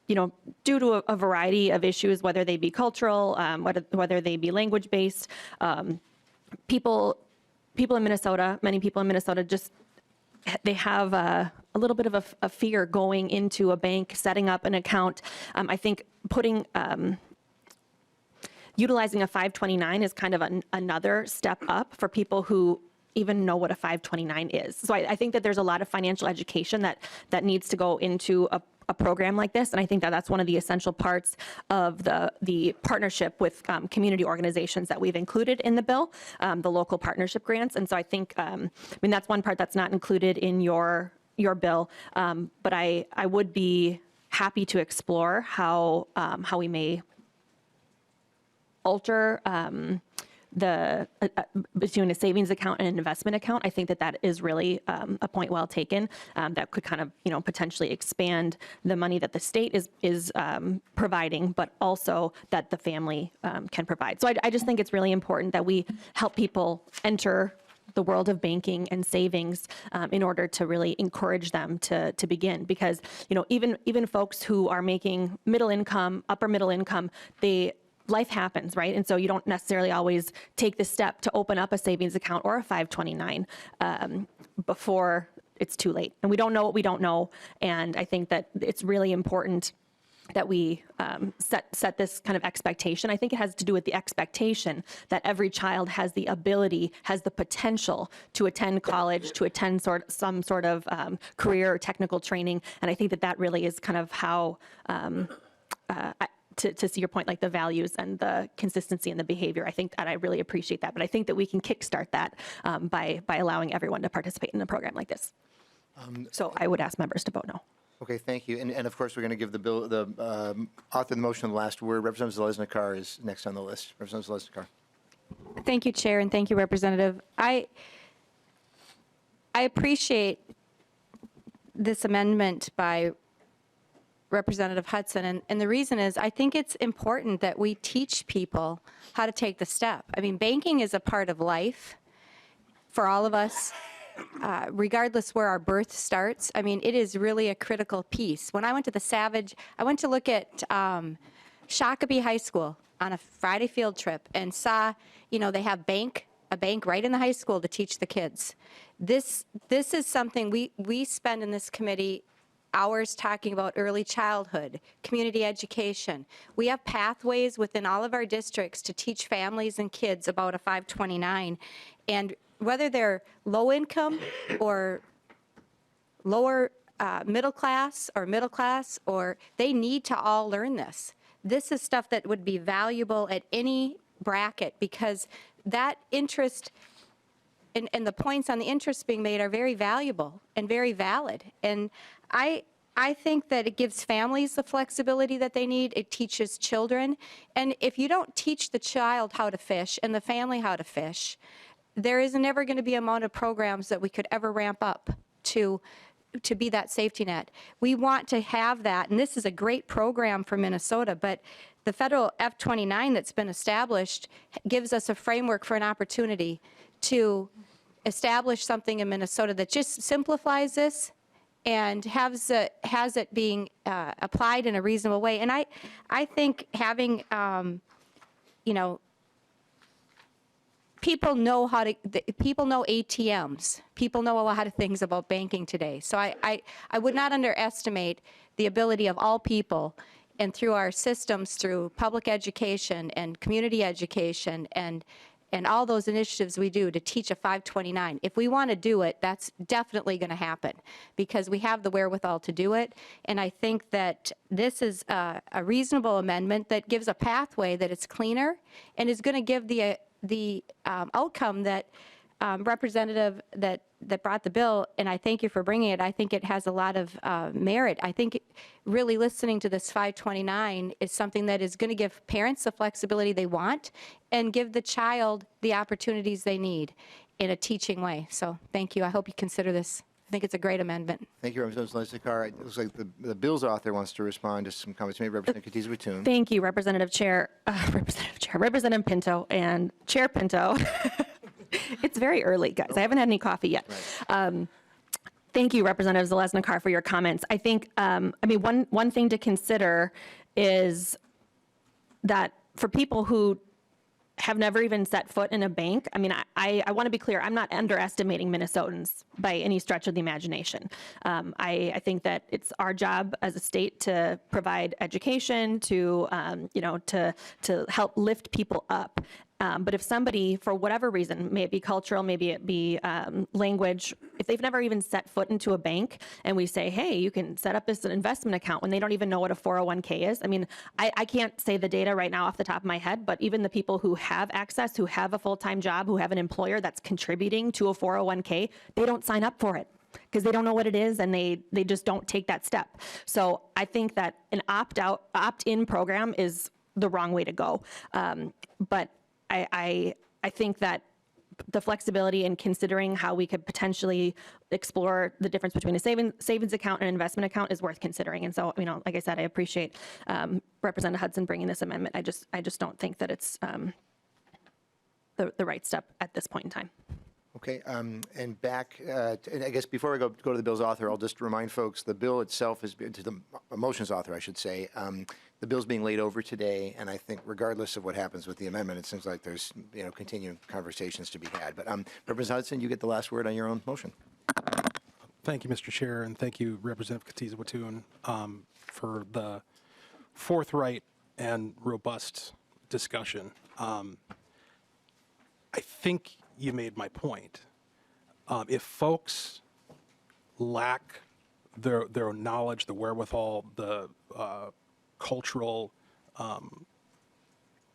due to a variety of issues, whether they be cultural, whether they be language-based, people in Minnesota, many people in Minnesota, just they have a little bit of a fear going into a bank, setting up an account. I think utilizing a 529 is kind of another step up for people who even know what a 529 is. So I think that there's a lot of financial education that needs to go into a program like this, and I think that that's one of the essential parts of the partnership with community organizations that we've included in the bill, the local partnership grants. And so I think, that's one part that's not included in your bill, but I would be happy to explore how we may alter between a savings account and an investment account. I think that is really a point well taken. That could kind of potentially expand the money that the state is providing, but also that the family can provide. So I just think it's really important that we help people enter the world of banking and savings in order to really encourage them to begin, because even folks who are making middle income, upper middle income, life happens, right? And so you don't necessarily always take the step to open up a savings account or a 529 before it's too late. And we don't know what we don't know. And I think that it's really important that we set this kind of expectation. I think it has to do with the expectation that every child has the ability, has the potential to attend college, to attend some sort of career or technical training. And I think that really is kind of how to see your point, like the values and the consistency in the behavior. I think, and I really appreciate that, but I think that we can kickstart that by allowing everyone to participate in a program like this. So I would ask members to vote no. Okay, thank you. And of course, we're going to give the author of the motion the last word. Representative Zalesnikar is next on the list. Representative Zalesnikar. Thank you, Chair, and thank you, Representative. I appreciate this amendment by Representative Hudson, and the reason is I think it's important that we teach people how to take the step. I mean, banking is a part of life for all of us, regardless where our birth starts. I mean, it is really a critical piece. When I went to I went to look at Shakopee High School on a Friday field trip and saw, they have a bank right in the high school to teach the kids. This is something we spend in this committee hours talking about early childhood, community education. We have pathways within all of our districts to teach families and kids about a 529. And whether they're low income or lower middle class, or they need to all learn this. This is stuff that would be valuable at any bracket, because that interest and the points on the interest being made are very valuable and very valid. And I think that it gives families the flexibility that they need. It teaches children. And if you don't teach the child how to fish and the family how to fish, there is never going to be an amount of programs that we could ever ramp up to be that safety net. We want to have that, and this is a great program for Minnesota, but the federal F-29 that's been established gives us a framework for an opportunity to establish something in Minnesota that just simplifies this and has it being applied in a reasonable way. And I think having, people know people know ATMs. People know a lot of things about banking today. So I would not underestimate the ability of all people, and through our systems, through public education and community education and all those initiatives we do to teach a 529. If we want to do it, that's definitely going to happen, because we have the wherewithal to do it. And I think that this is a reasonable amendment that gives a pathway that is cleaner and is going to give the outcome that representative that brought the bill, and I thank you for bringing it. I think it has a lot of merit. I think really listening to this 529 is something that is going to give parents the flexibility they want and give the child the opportunities they need in a teaching way. So thank you. I hope you consider this. I think it's a great amendment. Thank you, Representative Zalesnikar. It looks like the bill's author wants to respond to some comments made. Representative Kotyza-Witthuhn. Thank you, Representative Pinto and Chair Pinto. It's very early, guys. I haven't had any coffee yet. Right. Thank you, Representative Zalesnikar, for your comments. I think, one thing to consider is that for people who have never even set foot in a bank, I want to be clear, I'm not underestimating Minnesotans by any stretch of the imagination. I think that it's our job as a state to provide education, to help lift people up. But if somebody, for whatever reason, may it be cultural, maybe it be language, if they've never even set foot into a bank and we say, hey, you can set up this investment account when they don't even know what a 401k is. I can't say the data right now off the top of my head, but even the people who have access, who have a full-time job, who have an employer that's contributing to a 401k, they don't sign up for it because they don't know what it is and they just don't take that step. So I think that an opt-in program is the wrong way to go. But I think that the flexibility in considering how we could potentially explore the difference between a savings account and an investment account is worth considering. And so, like I said, I appreciate Representative Hudson bringing this amendment. I just don't think that it's the right step at this point in time. Okay, and back, and I guess before we go to the bill's author, I'll just remind folks, the bill itself is, to the motion's author, I should say, the bill's being laid over today, and I think regardless of what happens with the amendment, it seems like there's, continuing conversations to be had. But Representative Hudson, you get the last word on your own motion. Thank you, Mr. Chair, and thank you, Representative Kotyza-Witthuhn, for the forthright and robust discussion. I think you made my point. If folks lack their knowledge, the wherewithal, the cultural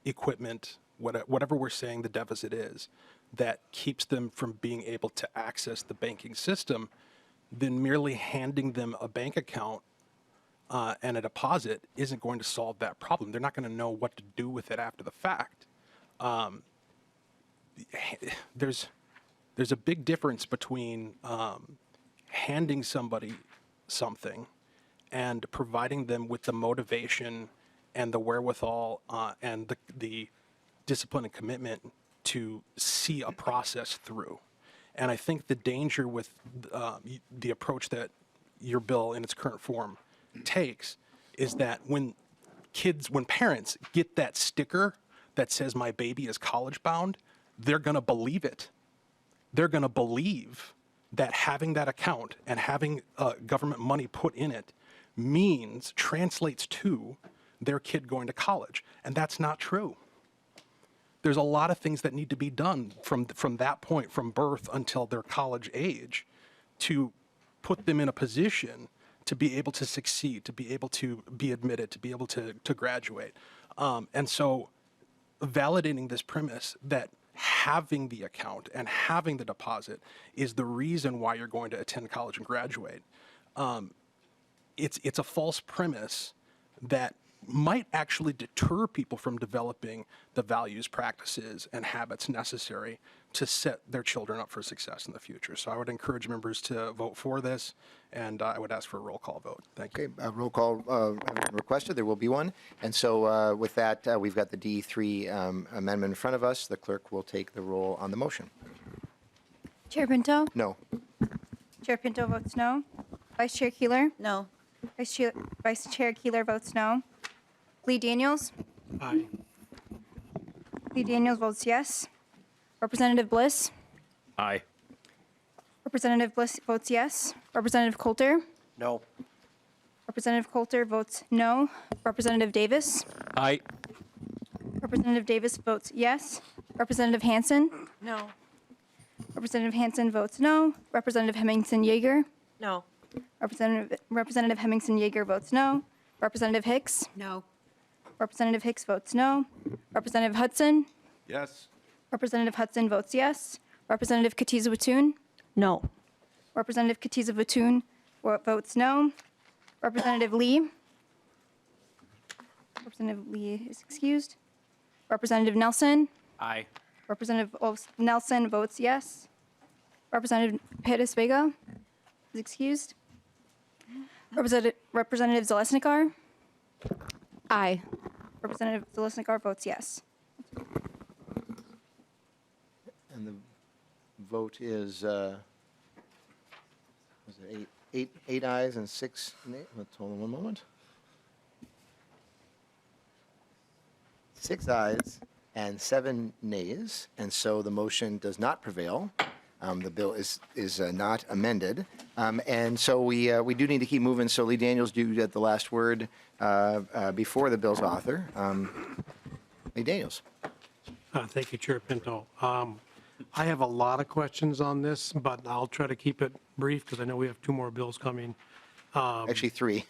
equipment, whatever we're saying the deficit is, that keeps them from being able to access the banking system, then merely handing them a bank account and a deposit isn't going to solve that problem. They're not going to know what to do with it after the fact. There's a big difference between handing somebody something and providing them with the motivation and the wherewithal and the discipline and commitment to see a process through. And I think the danger with the approach that your bill in its current form takes is that when parents get that sticker that says my baby is college bound, they're going to believe it. They're going to believe that having that account and having government money put in it translates to their kid going to college. And that's not true. There's a lot of things that need to be done from that point, from birth until their college age, to put them in a position to be able to succeed, to be able to be admitted, to be able to graduate. And so validating this premise that having the account and having the deposit is the reason why you're going to attend college and graduate, it's a false premise that might actually deter people from developing the values, practices, and habits necessary to set their children up for success in the future. So I would encourage members to vote for this, and I would ask for a roll call vote. Thank you. Okay, roll call requested. There will be one. And so with that, we've got the D3 amendment in front of us. The clerk will take the roll on the motion. Chair Pinto? No. Chair Pinto votes no. Vice Chair Keeler? No. Vice Chair Keeler votes no. Lee Daniels? Aye. Lee Daniels votes yes. Representative Bliss? Aye. Representative Bliss votes yes. Representative Coulter? No. Representative Coulter votes no. Representative Davis? Aye. Representative Davis votes yes. Representative Hansen? No. Representative Hansen votes no. Representative Hemmingson-Yager? No. Representative Hemmingson-Yager votes no. Representative Hicks? No. Representative Hicks votes no. Representative Hudson? Yes. Representative Hudson votes yes. Representative Kotyza-Witthuhn? No. Representative Kotyza-Witthuhn votes no. Representative Lee? Representative Lee is excused. Representative Nelson? Aye. Representative Nelson votes yes. Representative Perez-Vega is excused. Representative Zalesnikar? Aye. Representative Zalesnikar votes yes. And the vote is, was it eight ayes and 6 nays? Hold on one moment. 6 ayes and 7 nays, and so the motion does not prevail. The bill is not amended. And so we do need to keep moving. So Lee Daniels, do get the last word before the bill's author. Lee Daniels. Thank you, Chair Pinto. I have a lot of questions on this, but I'll try to keep it brief because I know we have 2 more bills coming. Actually, 3.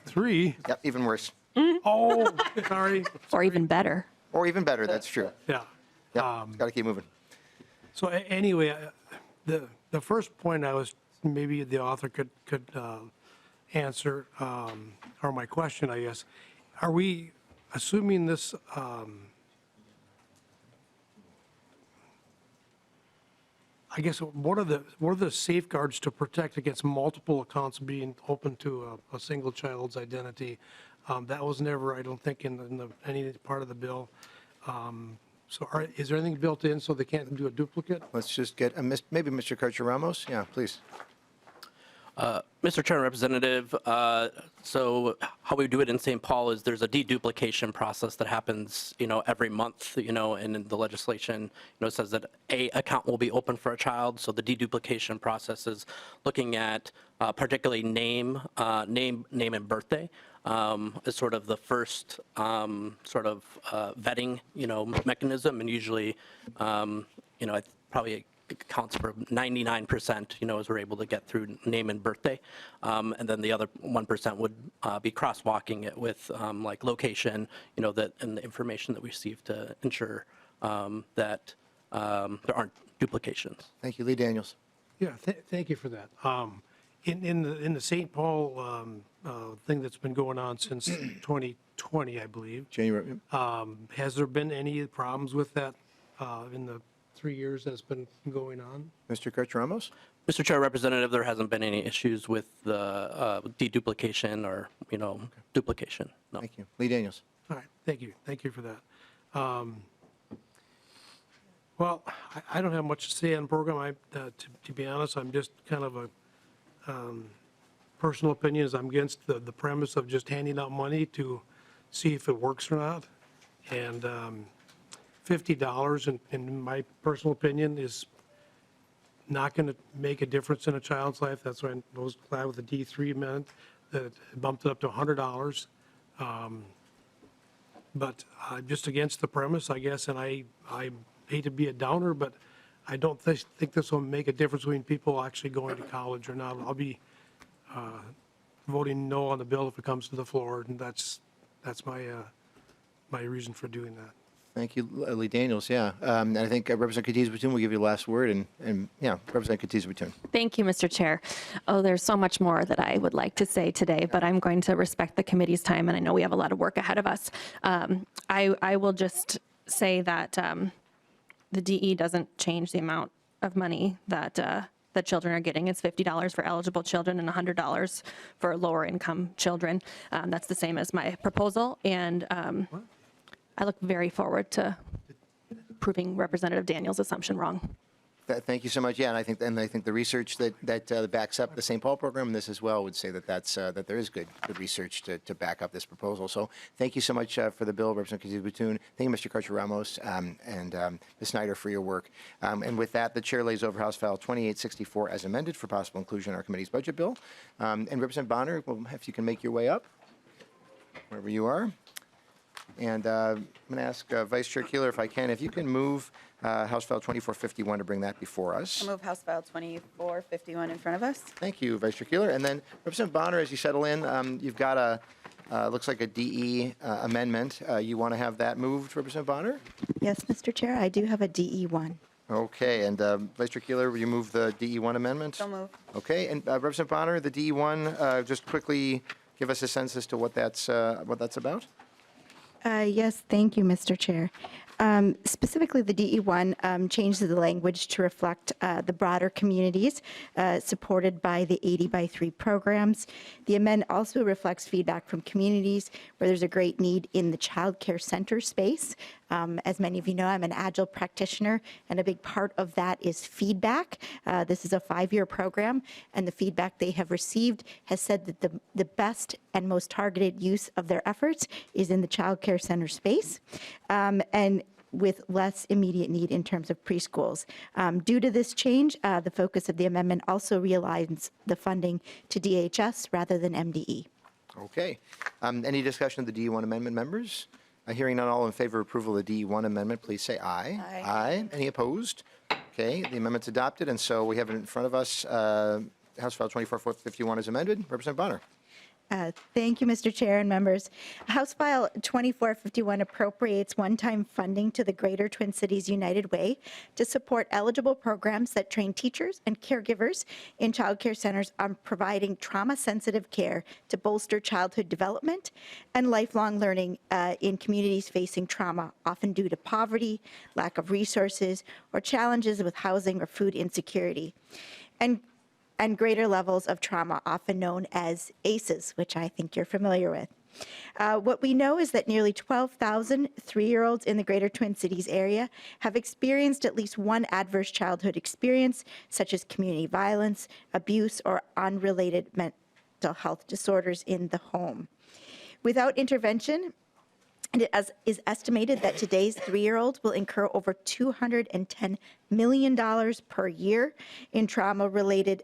3? Yep, even worse. Oh, sorry. Or even better. Or even better, that's true. Yeah. Yep, got to keep moving. So anyway, the first point I was, maybe the author could answer, or my question, I guess, are we assuming this, I guess, what are the safeguards to protect against multiple accounts being open to a single child's identity? That was never, I don't think, in any part of the bill. So is there anything built in so they can't do a duplicate? Let's just get, maybe Mr. Kotyza-Ramos? Yeah, please. Mr. Chair and Representative, so how we do it in St. Paul is there's a deduplication process that happens, every month, and in the legislation, it says that a account will be open for a child. So the deduplication process is looking at particularly name and birthday is sort of the first vetting, mechanism, and usually, probably accounts for 99%, as we're able to get through name and birthday. And then the other 1% would be crosswalking it with like location, that and the information that we receive to ensure that there aren't duplications. Thank you. Lee Daniels. Yeah, thank you for that. In the St. Paul thing that's been going on since 2020, I believe. January. Has there been any problems with that in the 3 years that's been going on? Mr. Kotyza-Ramos? Mr. Chair, Representative, there hasn't been any issues with the deduplication or, duplication. No. Thank you. Lee Daniels. All right, thank you. Thank you for that. Well, I don't have much to say on the program. To be honest, I'm just kind of a personal opinion is I'm against the premise of just handing out money to see if it works or not. And $50, in my personal opinion, is not going to make a difference in a child's life. That's why I was glad with the D3 amendment that it bumped it up to $100. But I'm just against the premise, I guess, and I hate to be a downer, but I don't think this will make a difference between people actually going to college or not. I'll be voting no on the bill if it comes to the floor, and that's my reason for doing that. Thank you, Lee Daniels. Yeah, and I think Representative Kotyza-Witthuhn will give you the last word, and yeah, Representative Kotyza-Witthuhn. Thank you, Mr. Chair. Oh, there's so much more that I would like to say today, but I'm going to respect the committee's time, and I know we have a lot of work ahead of us. I will just say that the DE doesn't change the amount of money that the children are getting. It's $50 for eligible children and $100 for lower income children. That's the same as my proposal, and I look very forward to proving Representative Daniels' assumption wrong. Thank you so much. Yeah, and I think the research that backs up the St. Paul program, and this as well, would say that that there is good research to back up this proposal. So thank you so much for the bill, Representative Kotyza-Witthuhn. Thank you, Mr. Kotyza-Ramos, and Ms. Snyder for your work. And with that, the chair lays over House File 2864 as amended for possible inclusion in our committee's budget bill. And Representative Bahner, well, if you can make your way up, wherever you are. And I'm going to ask Vice Chair Keeler, if I can, if you can move House File 2451 to bring that before us. I move House File 2451 in front of us. Thank you, Vice Chair Keeler. And then Representative Bahner, as you settle in, you've got looks like a DE amendment. You want to have that moved, Representative Bahner? Yes, Mr. Chair, I do have a DE1. Okay, and Vice Chair Keeler, will you move the DE1 amendment? So move. Okay, and Representative Bahner, the DE1, just quickly give us a sense as to what that's about? Yes, thank you, Mr. Chair. Specifically, the DE1 changes the language to reflect the broader communities supported by the 80x3 programs. The amendment also reflects feedback from communities where there's a great need in the child care center space. As many of you know, I'm an Agile practitioner, and a big part of that is feedback. This is a 5-year program, and the feedback they have received has said that the best and most targeted use of their efforts is in the child care center space, and with less immediate need in terms of preschools. Due to this change, the focus of the amendment also realigns the funding to DHS rather than MDE. Okay. Any discussion of the DE1 amendment, members? Hearing none, all in favor of approval of the DE1 amendment, please say aye. Aye. Aye. Any opposed? Okay, the amendment's adopted, and so we have it in front of us, House File 2451 is amended. Representative Bahner. Thank you, Mr. Chair and members. House File 2451 appropriates one-time funding to the Greater Twin Cities United Way to support eligible programs that train teachers and caregivers in child care centers on providing trauma-sensitive care to bolster childhood development and lifelong learning in communities facing trauma, often due to poverty, lack of resources, or challenges with housing or food insecurity. And greater levels of trauma, often known as ACEs, which I think you're familiar with. What we know is that nearly 12,000 3-year-olds in the Greater Twin Cities area have experienced at least one adverse childhood experience, such as community violence, abuse, or unrelated mental health disorders in the home. Without intervention, it is estimated that today's 3-year-olds will incur over $210 million per year in trauma-related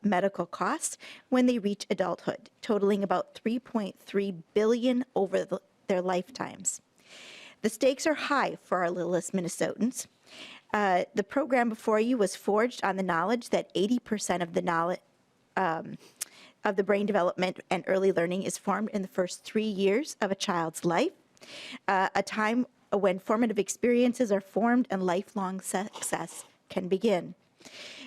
medical costs when they reach adulthood, totaling about $3.3 billion over their lifetimes. The stakes are high for our littlest Minnesotans. The program before you was forged on the knowledge that 80% of the knowledge of the brain development and early learning is formed in the first 3 years of a child's life. A time when formative experiences are formed and lifelong success can begin.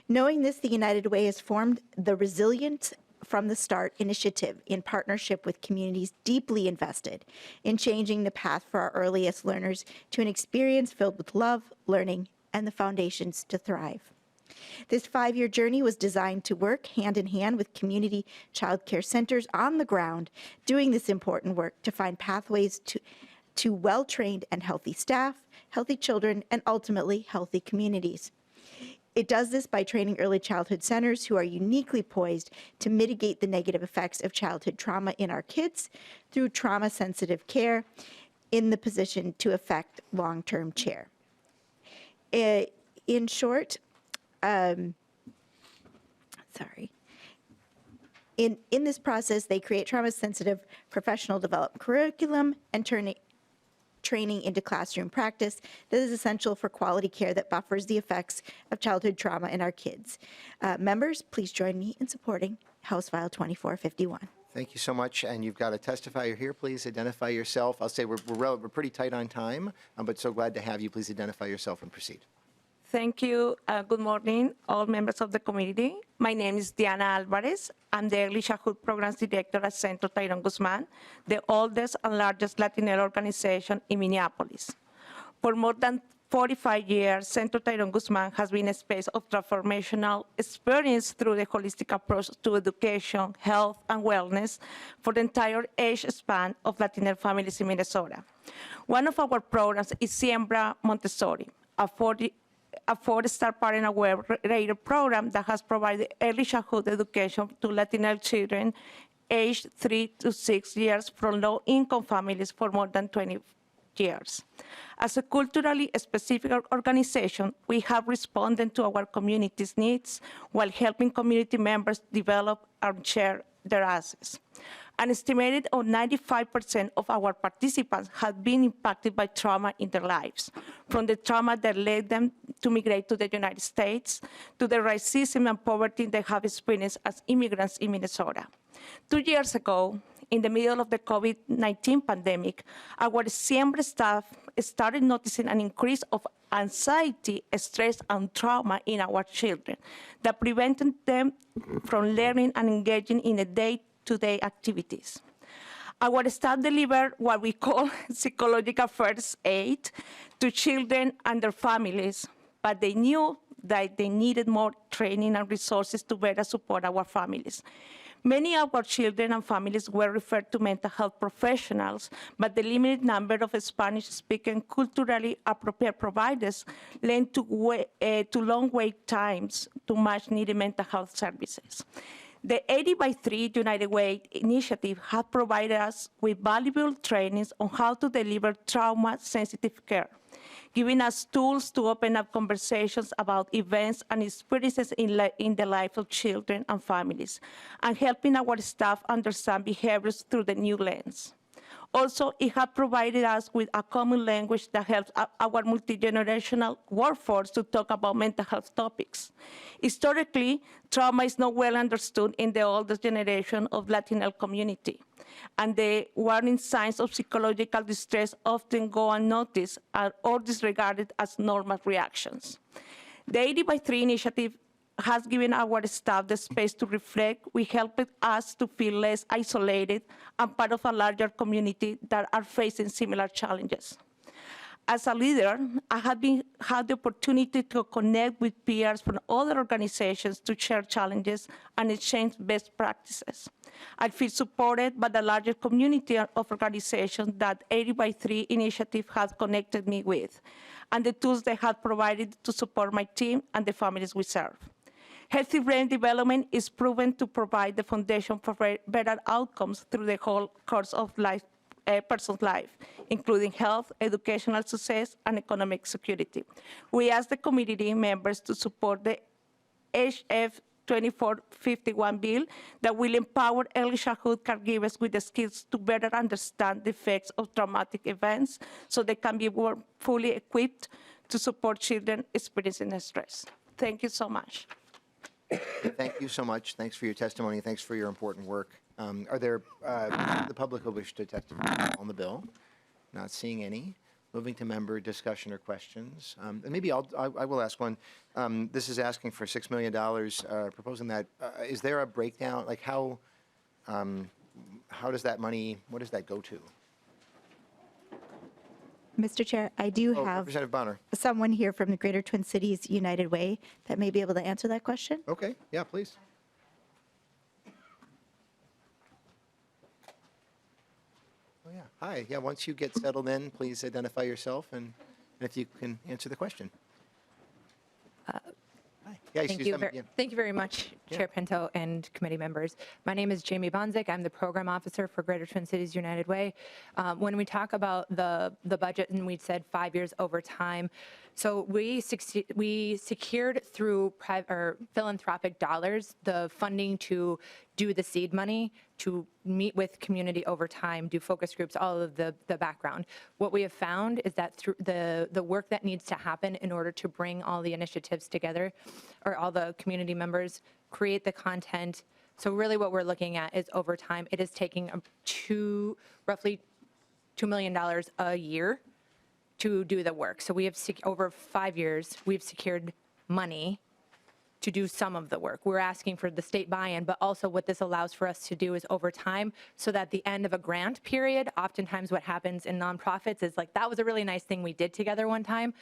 Knowing this, the United Way has formed the Resilient from the Start initiative in partnership with communities deeply invested in changing the path for our earliest learners to an experience filled with love, learning, and the foundations to thrive. This 5-year journey was designed to work hand in hand with community child care centers on the ground, doing this important work to find pathways to well-trained and healthy staff, healthy children, and ultimately healthy communities. It does this by training early childhood centers who are uniquely poised to mitigate the negative effects of childhood trauma in our kids through trauma-sensitive care in the position to affect long-term care. In short, in this process, they create trauma-sensitive professional development curriculum and training into classroom practice that is essential for quality care that buffers the effects of childhood trauma in our kids. Members, please join me in supporting House File 2451. Thank you so much, and you've got a testifier here. Please identify yourself. I'll say we're pretty tight on time, but so glad to have you. Please identify yourself and proceed. Thank you. Good morning, all members of the committee. My name is Diana Alvarez. I'm the Early Childhood Programs Director at Centro Tyrone Guzman, the oldest and largest Latino organization in Minneapolis. For more than 45 years, Centro Tyrone Guzman has been a space of transformational experience through the holistic approach to education, health, and wellness for the entire age span of Latino families in Minnesota. One of our programs is Siembra Montessori, a 4-star parent-aware rated program that has provided early childhood education to Latino children aged 3 to 6 years from low-income families for more than 20 years. As a culturally specific organization, we have responded to our community's needs while helping community members develop and share their assets. An estimated 95% of our participants have been impacted by trauma in their lives, from the trauma that led them to migrate to the United States, to the racism and poverty they have experienced as immigrants in Minnesota. 2 years ago, in the middle of the COVID-19 pandemic, our Siempre staff started noticing an increase of anxiety, stress, and trauma in our children that prevented them from learning and engaging in the day-to-day activities. Our staff delivered what we call psychological first aid to children and their families, but they knew that they needed more training and resources to better support our families. Many of our children and families were referred to mental health professionals, but the limited number of Spanish-speaking culturally appropriate providers led to long wait times to much needed mental health services. The 80x3 United Way initiative has provided us with valuable trainings on how to deliver trauma-sensitive care, giving us tools to open up conversations about events and experiences in the life of children and families, and helping our staff understand behaviors through the new lens. Also, it has provided us with a common language that helps our multi-generational workforce to talk about mental health topics. Historically, trauma is not well understood in the oldest generation of Latino community, and the warning signs of psychological distress often go unnoticed or disregarded as normal reactions. The 80x3 initiative has given our staff the space to reflect, which helped us to feel less isolated and part of a larger community that are facing similar challenges. As a leader, I had the opportunity to connect with peers from other organizations to share challenges and exchange best practices. I feel supported by the larger community of organizations that 80x3 initiative has connected me with, and the tools they have provided to support my team and the families we serve. Healthy brain development is proven to provide the foundation for better outcomes through the whole course of life, a person's life, including health, educational success, and economic security. We ask the community members to support the HF 2451 bill that will empower early childhood caregivers with the skills to better understand the effects of traumatic events so they can be more fully equipped to support children experiencing stress. Thank you so much. Thank you so much. Thanks for your testimony. Thanks for your important work. Are there the public who wish to testify on the bill? Not seeing any. Moving to member discussion or questions. And maybe I will ask one. This is asking for $6 million, proposing that. Is there a breakdown? Like how does that money, what does that go to? Mr. Chair, I do have Representative Bahner. someone here from the Greater Twin Cities United Way that may be able to answer that question. Okay, yeah, please. Oh, yeah. Hi. Yeah, once you get settled in, please identify yourself and if you can answer the question. Hi. Yeah, Thank you very much, Chair Pinto and committee members. My name is Jamie Bonzik. I'm the program officer for Greater Twin Cities United Way. When we talk about the budget, and we said 5 years over time, so we secured through philanthropic dollars the funding to do the seed money, to meet with community over time, do focus groups, all of the background. What we have found is that through the work that needs to happen in order to bring all the initiatives together, or all the community members, create the content. So really what we're looking at is over time, it is taking roughly $2 million a year to do the work. So we have, over 5 years, we've secured money to do some of the work. We're asking for the state buy-in, but also what this allows for us to do is over time, so that at the end of a grant period, oftentimes what happens in nonprofits is like, that was a really nice thing we did together one time.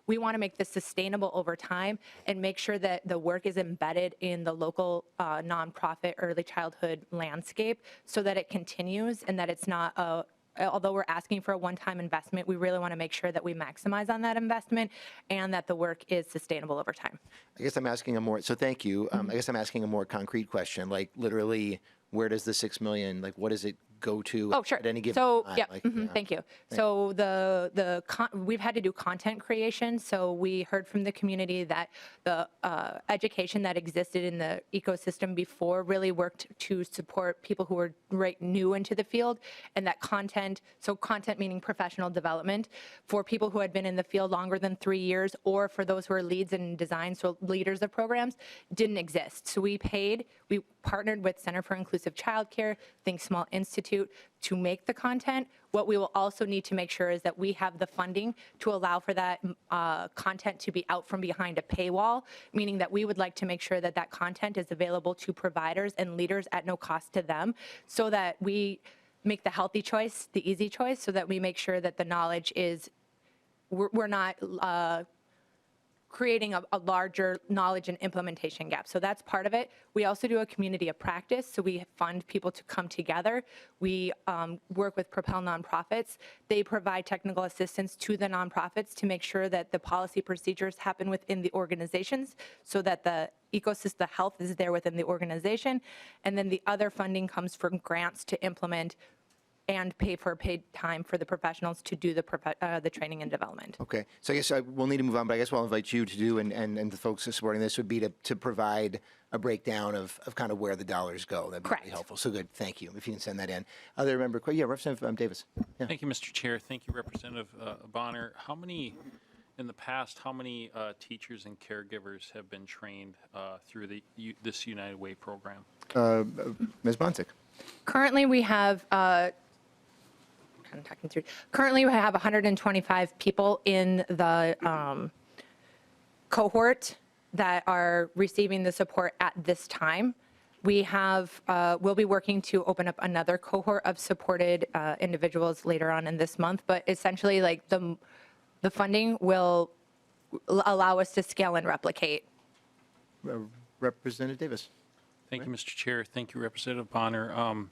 We want to make this sustainable over time and make sure that the work is embedded in the local nonprofit early childhood landscape so that it continues and that it's not although we're asking for a one-time investment, we really want to make sure that we maximize on that investment and that the work is sustainable over time. I guess I'm asking so thank you. I guess I'm asking a more concrete question, like literally, where does the $6 million, like what does it go to at any given time? Yeah, like, thank you. So we've had to do content creation. So we heard from the community that the education that existed in the ecosystem before really worked to support people who were new into the field, and that content meaning professional development for people who had been in the field longer than 3 years, or for those who are leads in design, so leaders of programs, didn't exist. So we partnered with Center for Inclusive Childcare, Think Small Institute, Institute to make the content. What we will also need to make sure is that we have the funding to allow for that content to be out from behind a paywall, meaning that we would like to make sure that that content is available to providers and leaders at no cost to them, so that we make the healthy choice, the easy choice, so that we make sure that the knowledge is, we're not creating a larger knowledge and implementation gap. So that's part of it. We also do a community of practice, so we fund people to come together. We work with Propel nonprofits. They provide technical assistance to the nonprofits to make sure that the policy procedures happen within the organizations, so that the ecosystem health is there within the organization. And then the other funding comes from grants to implement and pay for paid time for the professionals to do the training and development. Okay, so I guess we'll need to move on, but I guess what I'll invite you to do, and the folks who are supporting this, would be to provide a breakdown of kind of where the dollars go. That'd be really helpful. So good, thank you. If you can send that in. Other member, yeah, Representative Davis. Yeah. Thank you, Mr. Chair. Thank you, Representative Bahner. In the past, how many teachers and caregivers have been trained through this United Way program? Ms. Bonsick. Currently, we have Currently, we have 125 people in the cohort that are receiving the support at this time. We have, we'll be working to open up another cohort of supported individuals later on in this month, but essentially, like, the funding will allow us to scale and replicate. Representative Davis. Thank you, Mr. Chair. Thank you, Representative Bahner.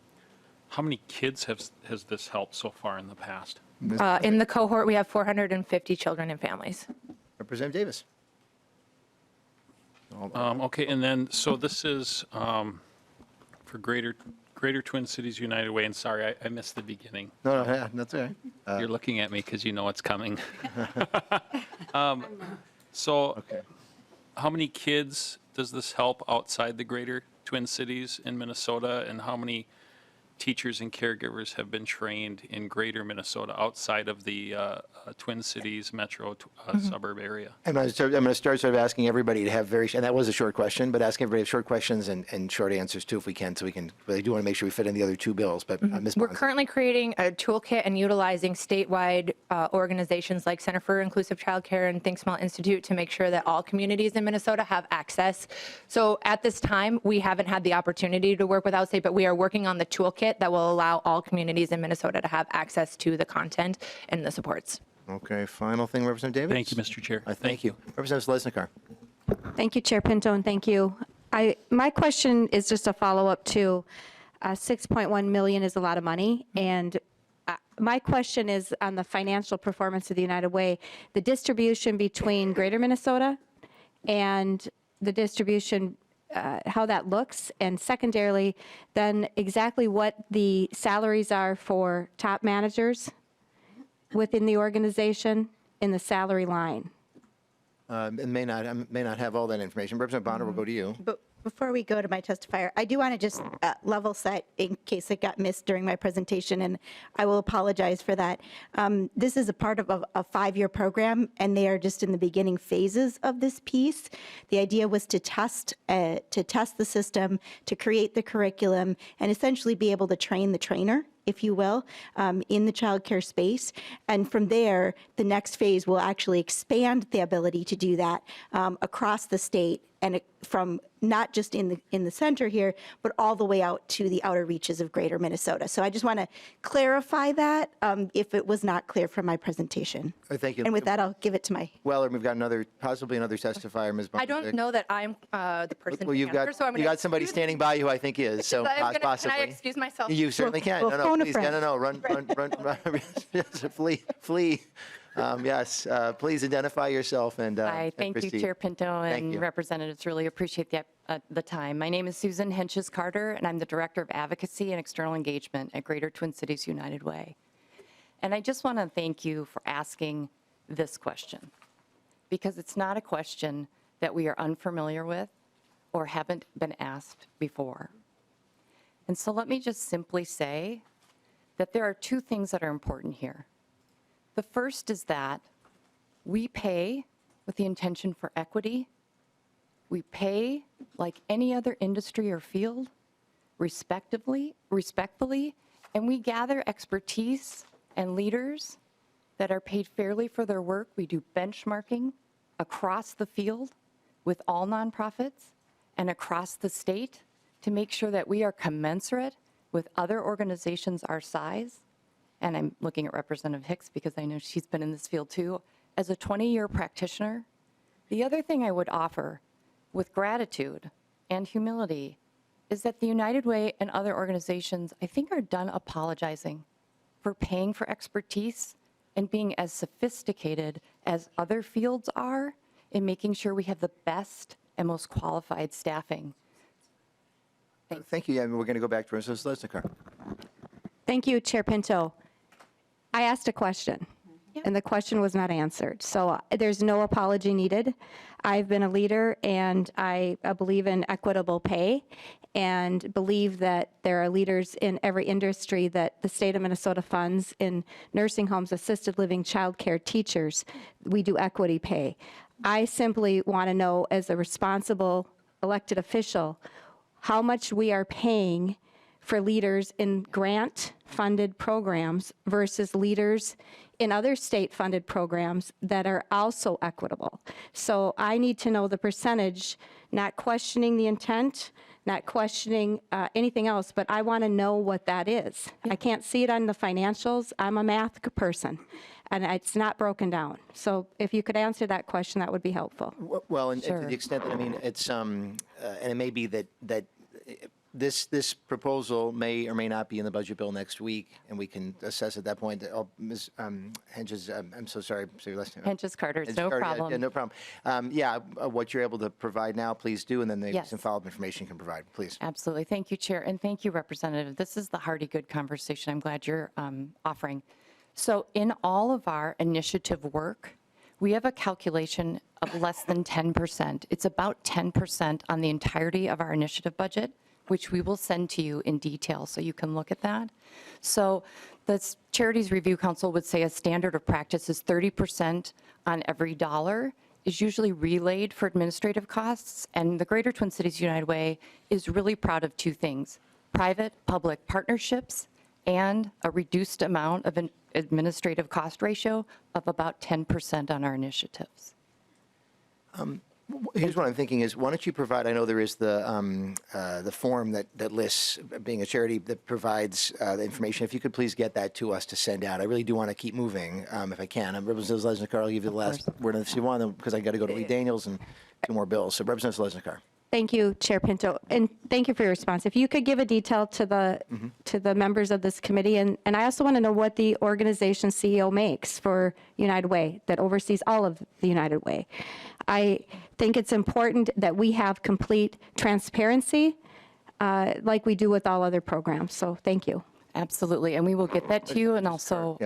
How many kids has this helped so far in the past? In the cohort, we have 450 children and families. Representative Davis. Okay, and then, so this is for Greater Twin Cities United Way, and sorry, I missed the beginning. No, yeah, that's all right. You're looking at me because you know it's coming. So how many kids does this help outside the Greater Twin Cities in Minnesota, and how many teachers and caregivers have been trained in Greater Minnesota outside of the Twin Cities metro suburb area? I'm going to start sort of asking everybody to have and that was a short question, but asking everybody to have short questions and short answers too, if we can, so we can, but I do want to make sure we fit in the other two bills, but Ms. We're Bonds. currently creating a toolkit and utilizing statewide organizations like Center for Inclusive Childcare and Think Small Institute to make sure that all communities in Minnesota have access. So at this time, we haven't had the opportunity to work with Outstate, but we are working on the toolkit that will allow all communities in Minnesota to have access to the content and the supports. Okay, final thing, Representative Davis. Thank you, Mr. Chair. Thank you. Representative Lesnikar. Thank you, Chair Pinto, and thank you. My question is just a follow-up to 6.1 million is a lot of money, and my question is on the financial performance of the United Way, the distribution between Greater Minnesota and the distribution, how that looks, and secondarily, then exactly what the salaries are for top managers within the organization in the salary line. It may not have all that information. Representative Bahner, we'll go to you. But before we go to my testifier, I do want to just level set in case it got missed during my presentation, and I will apologize for that. This is a part of a 5-year program, and they are just in the beginning phases of this piece. The idea was to test the system, to create the curriculum, and essentially be able to train the trainer, if you will, in the childcare space. And from there, the next phase will actually expand the ability to do that across the state, and from not just in the center here, but all the way out to the outer reaches of Greater Minnesota. So I just want to clarify that if it was not clear from my presentation. Thank you. And with that, I'll give it to my. Well, we've got possibly another testifier, Ms. Bonsick. I don't know that I'm the person Well, to you've answer, so I'm you got somebody standing by you who I think is, so possibly. Can I excuse myself? You certainly can. We'll phone a Please, friend. run, flee. Yes, please identify yourself and Hi, thank you, proceed. Chair Pinto Thank and you. representatives. Really appreciate the time. My name is Susan Henches-Carter, and I'm the Director of Advocacy and External Engagement at Greater Twin Cities United Way. And I just want to thank you for asking this question, because it's not a question that we are unfamiliar with or haven't been asked before. And so let me just simply say that there are two things that are important here. The first is that we pay with the intention for equity. We pay like any other industry or field, respectfully, And we gather expertise and leaders that are paid fairly for their work. We do benchmarking across the field with all nonprofits and across the state to make sure that we are commensurate with other organizations our size. And I'm looking at Representative Hicks because I know she's been in this field too. As a 20-year practitioner, the other thing I would offer with gratitude and humility is that the United Way and other organizations, I think, are done apologizing for paying for expertise and being as sophisticated as other fields are in making sure we have the best and most qualified staffing. Thank you. Yeah, we're going to go back to Mrs. Lesnicar. Thank you, Chair Pinto. I asked a question, and the question was not answered. So there's no apology needed. I've been a leader, and I believe in equitable pay and believe that there are leaders in every industry that the state of Minnesota funds in nursing homes, assisted living, childcare, teachers. We do equity pay. I simply want to know, as a responsible elected official, how much we are paying for leaders in grant-funded programs versus leaders in other state-funded programs that are also equitable. So I need to know the percentage, not questioning the intent, not questioning anything else, but I want to know what that is. I can't see it on the financials. I'm a math person, and it's not broken down. So if you could answer that question, that would be helpful. Well, and to the extent that, I mean, it's, and it may be that this proposal may or may not be in the budget bill next week, and we can assess at that point. Ms. Henches, I'm so sorry. So you're listening. Henches Carter, it's no problem. Yeah, no problem. What you're able to provide now, please do, and then maybe Yes. some follow-up information you can provide, please. Absolutely. Thank you, Chair, and thank you, Representative. This is the hearty, good conversation I'm glad you're offering. So in all of our initiative work, we have a calculation of less than 10%. It's about 10% on the entirety of our initiative budget, which we will send to you in detail so you can look at that. So the Charities Review Council would say a standard of practice is 30% on every dollar is usually relayed for administrative costs, and the Greater Twin Cities United Way is really proud of two things: private-public partnerships and a reduced amount of an administrative cost ratio of about 10% on our initiatives. Here's what I'm thinking is, why don't you provide, I know there is the form that lists, being a charity that provides the information. If you could please get that to us to send out. I really do want to keep moving if I can. Representative Lesnicar, I'll give you the last word if you want, because I got to go to Lee Daniels and two more bills. So Representative Lesnicar. Thank you, Chair Pinto, and thank you for your response. If you could give a detail to the members of this committee, and I also want to know what the organization CEO makes for United Way that oversees all of the United Way. I think it's important that we have complete transparency like we do with all other programs, so thank you. Absolutely, and we will get that to you, and also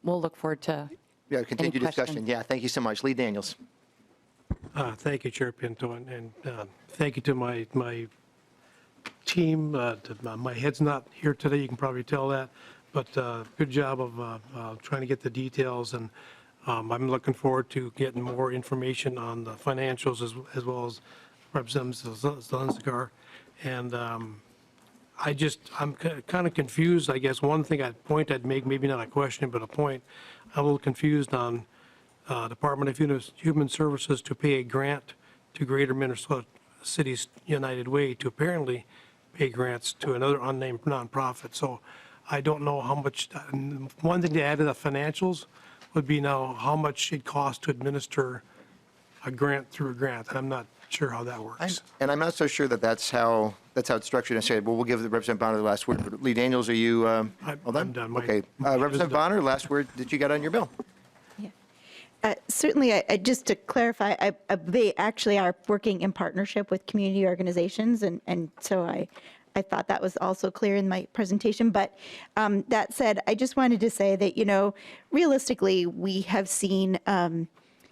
we'll look forward to continued discussion. Yeah, thank you so much. Lee Daniels. Thank you, Chair Pinto, and thank you to my team. My head's not here today, you can probably tell that, but good job of trying to get the details, and I'm looking forward to getting more information on the financials as well as Representative Zelensky. And I'm kind of confused, I guess. One thing I'd make, maybe not a question, but a point, I'm a little confused on Department of Human Services to pay a grant to Greater Minnesota Cities United Way to apparently pay grants to another unnamed nonprofit. So I don't know how much. One thing to add to the financials would be now how much it costs to administer a grant through a grant. And I'm not sure how that works. And I'm not so sure that that's how it's structured necessarily. Well, we'll give the Representative Bonner the last word. Lee Daniels, are you all done? I'm done. Okay. Representative Bonner, last word that you got on your bill. Certainly, just to clarify, they actually are working in partnership with community organizations, and so I thought that was also clear in my presentation. But that said, I just wanted to say that, realistically, we have seen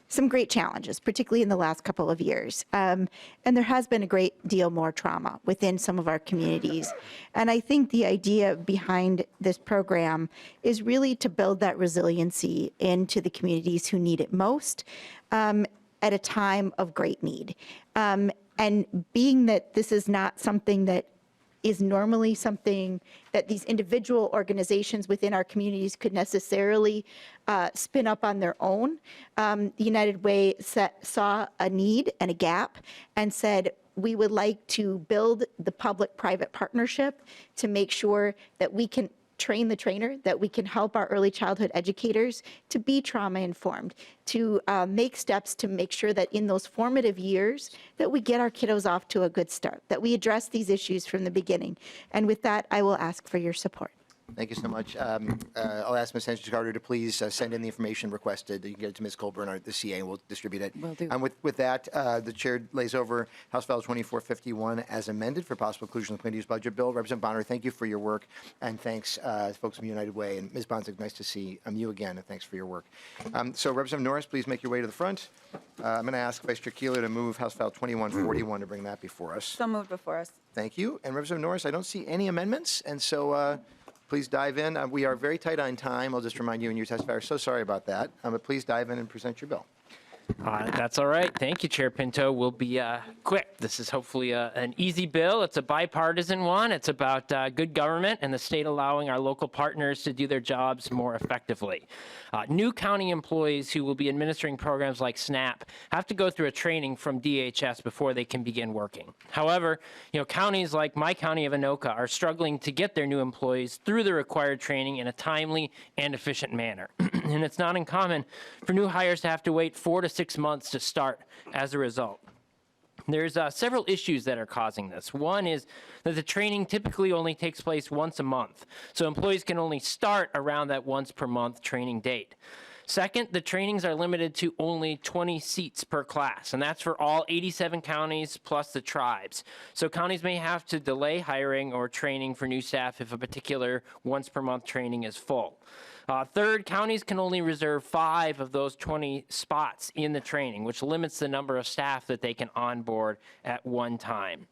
some great challenges, particularly in the last couple of years. And there has been a great deal more trauma within some of our communities. And I think the idea behind this program is really to build that resiliency into the communities who need it most at a time of great need. And being that this is not something that is normally something that these individual organizations within our communities could necessarily spin up on their own. The United Way saw a need and a gap and said, we would like to build the public-private partnership to make sure that we can train the trainer, that we can help our early childhood educators to be trauma-informed, to make steps to make sure that in those formative years that we get our kiddos off to a good start, that we address these issues from the beginning. And with that, I will ask for your support. Thank you so much. I'll ask Ms. Sanchez-Carter to please send in the information requested. You can get it to Ms. Colburn or the CA, and we'll distribute it. Will do. With that, the chair lays over House File 2451 as amended for possible inclusion in the committee's budget bill. Representative Bahner, thank you for your work, and thanks, folks from United Way. And Ms. Bonzik, nice to see you again, and thanks for your work. So Representative Norris, please make your way to the front. I'm going to ask Vice Chair Keeler to move House File 2141 to bring that before us. So moved before us. Thank you. And Representative Norris, I don't see any amendments, and so please dive in. We are very tight on time. I'll just remind you in your testifier. So sorry about that. But please dive in and present your bill. That's all right. Thank you, Chair Pinto. We'll be quick. This is hopefully an easy bill. It's a bipartisan one. It's about good government and the state allowing our local partners to do their jobs more effectively. New county employees who will be administering programs like SNAP have to go through a training from DHS before they can begin working. However, counties like my county of Anoka are struggling to get their new employees through the required training in a timely and efficient manner. And it's not uncommon for new hires to have to wait 4 to 6 months to start as a result. There's several issues that are causing this. One is that the training typically only takes place once a month, so employees can only start around that once per month training date. Second, the trainings are limited to only 20 seats per class, and that's for all 87 counties plus the tribes. So counties may have to delay hiring or training for new staff if a particular once per month training is full. Third, counties can only reserve 5 of those 20 spots in the training, which limits the number of staff that they can onboard at one time.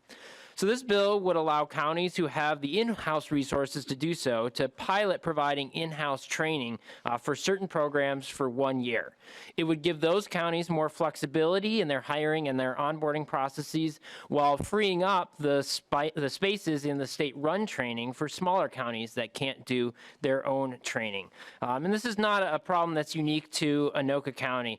So this bill would allow counties who have the in-house resources to do so to pilot providing in-house training for certain programs for 1 year. It would give those counties more flexibility in their hiring and their onboarding processes while freeing up the spaces in the state-run training for smaller counties that can't do their own training. And this is not a problem that's unique to Anoka County.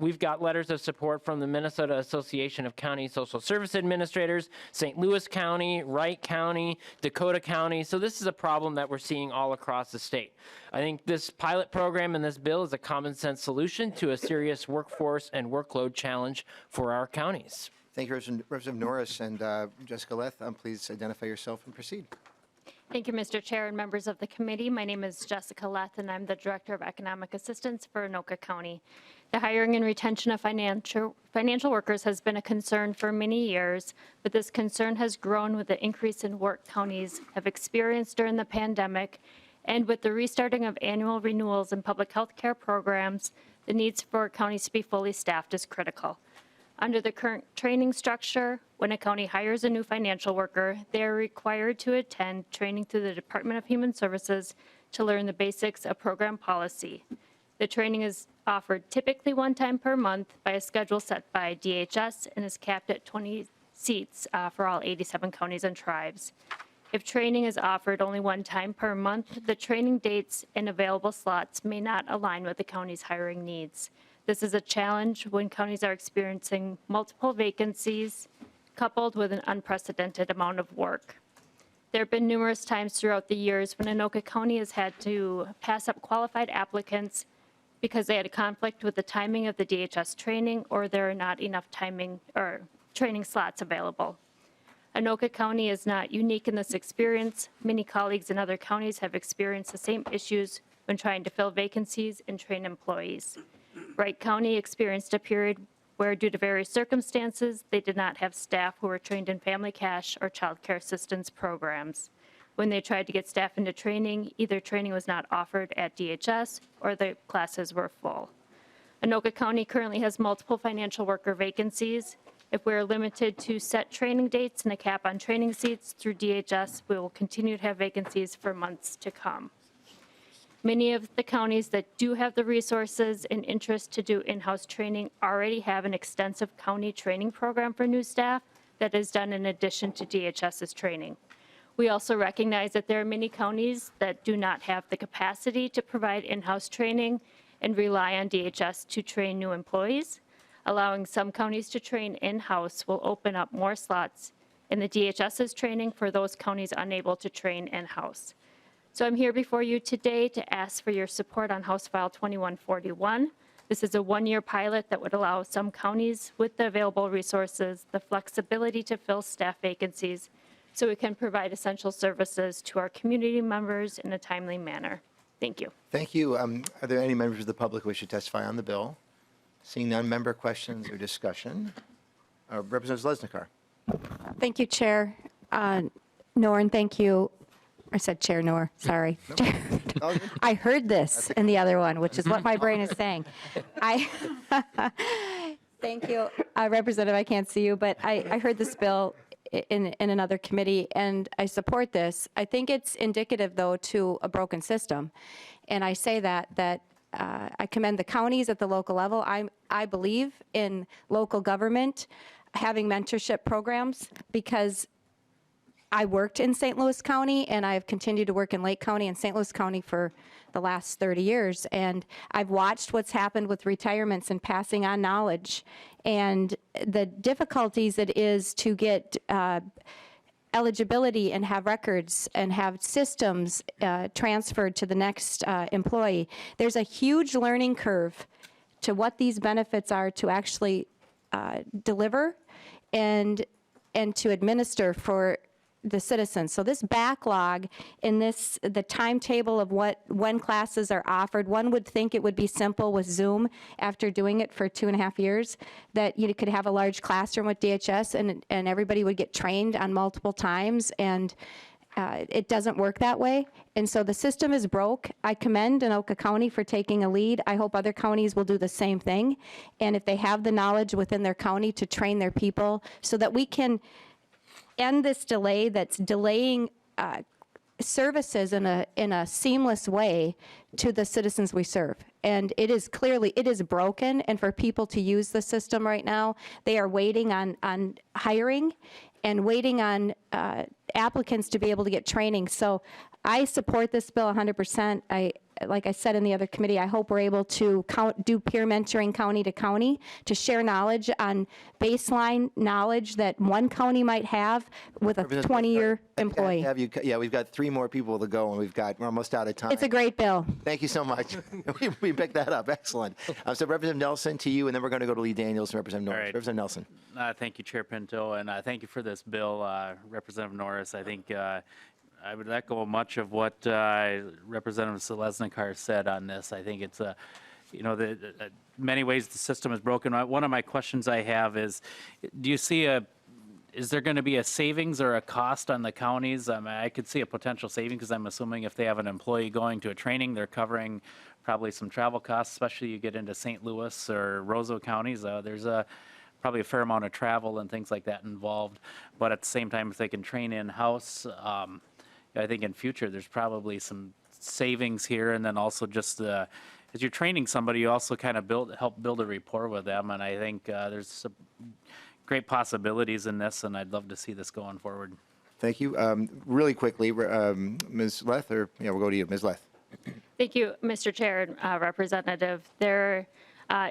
We've got letters of support from the Minnesota Association of County Social Service Administrators, St. Louis County, Wright County, Dakota County. So this is a problem that we're seeing all across the state. I think this pilot program and this bill is a common sense solution to a serious workforce and workload challenge for our counties. Thank you, Representative Norris. And Jessica Leth, please identify yourself and proceed. Thank you, Mr. Chair and members of the committee. My name is Jessica Leth, and I'm the Director of Economic Assistance for Anoka County. The hiring and retention of financial workers has been a concern for many years, but this concern has grown with the increase in work counties have experienced during the pandemic, and with the restarting of annual renewals in public health care programs, the needs for counties to be fully staffed is critical. Under the current training structure, when a county hires a new financial worker, they are required to attend training through the Department of Human Services to learn the basics of program policy. The training is offered typically 1 time per month by a schedule set by DHS and is capped at 20 seats for all 87 counties and tribes. If training is offered only 1 time per month, the training dates and available slots may not align with the county's hiring needs. This is a challenge when counties are experiencing multiple vacancies coupled with an unprecedented amount of work. There have been numerous times throughout the years when Anoka County has had to pass up qualified applicants because they had a conflict with the timing of the DHS training or there are not enough timing or training slots available. Anoka County is not unique in this experience. Many colleagues in other counties have experienced the same issues when trying to fill vacancies and train employees. Wright County experienced a period where, due to various circumstances, they did not have staff who were trained in family cash or child care assistance programs. When they tried to get staff into training, either training was not offered at DHS or the classes were full. Anoka County currently has multiple financial worker vacancies. If we are limited to set training dates and a cap on training seats through DHS, we will continue to have vacancies for months to come. Many of the counties that do have the resources and interest to do in-house training already have an extensive county training program for new staff that is done in addition to DHS's training. We also recognize that there are many counties that do not have the capacity to provide in-house training and rely on DHS to train new employees. Allowing some counties to train in-house will open up more slots in the DHS's training for those counties unable to train in-house. So I'm here before you today to ask for your support on House File 2141. This is a one-year pilot that would allow some counties with the available resources the flexibility to fill staff vacancies so we can provide essential services to our community members in a timely manner. Thank you. Thank you. Are there any members of the public who wish to testify on the bill? Seeing none, member questions or discussion? Representative Lesnikar. Thank you, Chair. Norrin, thank you. I said Chair Nor, sorry. I heard this in the other one, which is what my brain is saying. Thank you, Representative, I can't see you, but I heard this bill in another committee, and I support this. I think it's indicative, though, to a broken system. And I say that I commend the counties at the local level. I believe in local government having mentorship programs because I worked in St. Louis County, and I've continued to work in Lake County and St. Louis County for the last 30 years. And I've watched what's happened with retirements and passing on knowledge and the difficulties it is to get eligibility and have records and have systems transferred to the next employee. There's a huge learning curve to what these benefits are to actually deliver and to administer for the citizens. So this backlog in the timetable of when classes are offered, one would think it would be simple with Zoom after doing it for 2.5 years, that you could have a large classroom with DHS and everybody would get trained on multiple times, and it doesn't work that way. And so the system is broke. I commend Anoka County for taking a lead. I hope other counties will do the same thing. And if they have the knowledge within their county to train their people so that we can end this delay that's delaying services in a seamless way to the citizens we serve. And it is broken, and for people to use the system right now, they are waiting on hiring and waiting on applicants to be able to get training. So I support this bill 100%. Like I said in the other committee, I hope we're able to do peer mentoring county to county to share knowledge on baseline knowledge that one county might have with a 20-year employee. Yeah, we've got 3 more people to go, and we're almost out of time. It's a great bill. Thank you so much. we picked that up. Excellent. So Representative Nelson, to you, and then we're going to go to Lee Daniels and Representative Norris. Right. Representative Nelson. Thank you, Chair Pinto, and thank you for this bill, Representative Norris. I think I would echo much of what Representative Selesnikar said on this. I think it's many ways the system is broken. One of my questions I have is, do you see is there going to be a savings or a cost on the counties? I could see a potential saving because I'm assuming if they have an employee going to a training, they're covering probably some travel costs, especially you get into St. Louis or Roseau counties. There's probably a fair amount of travel and things like that involved. But at the same time, if they can train in-house, I think in future there's probably some savings here, and then also just as you're training somebody, you also kind of help build a rapport with them, and I think there's some great possibilities in this, and I'd love to see this going forward. Thank you. Really quickly, Ms. Leth, we'll go to you, Ms. Leth. Thank you, Mr. Chair and Representative. There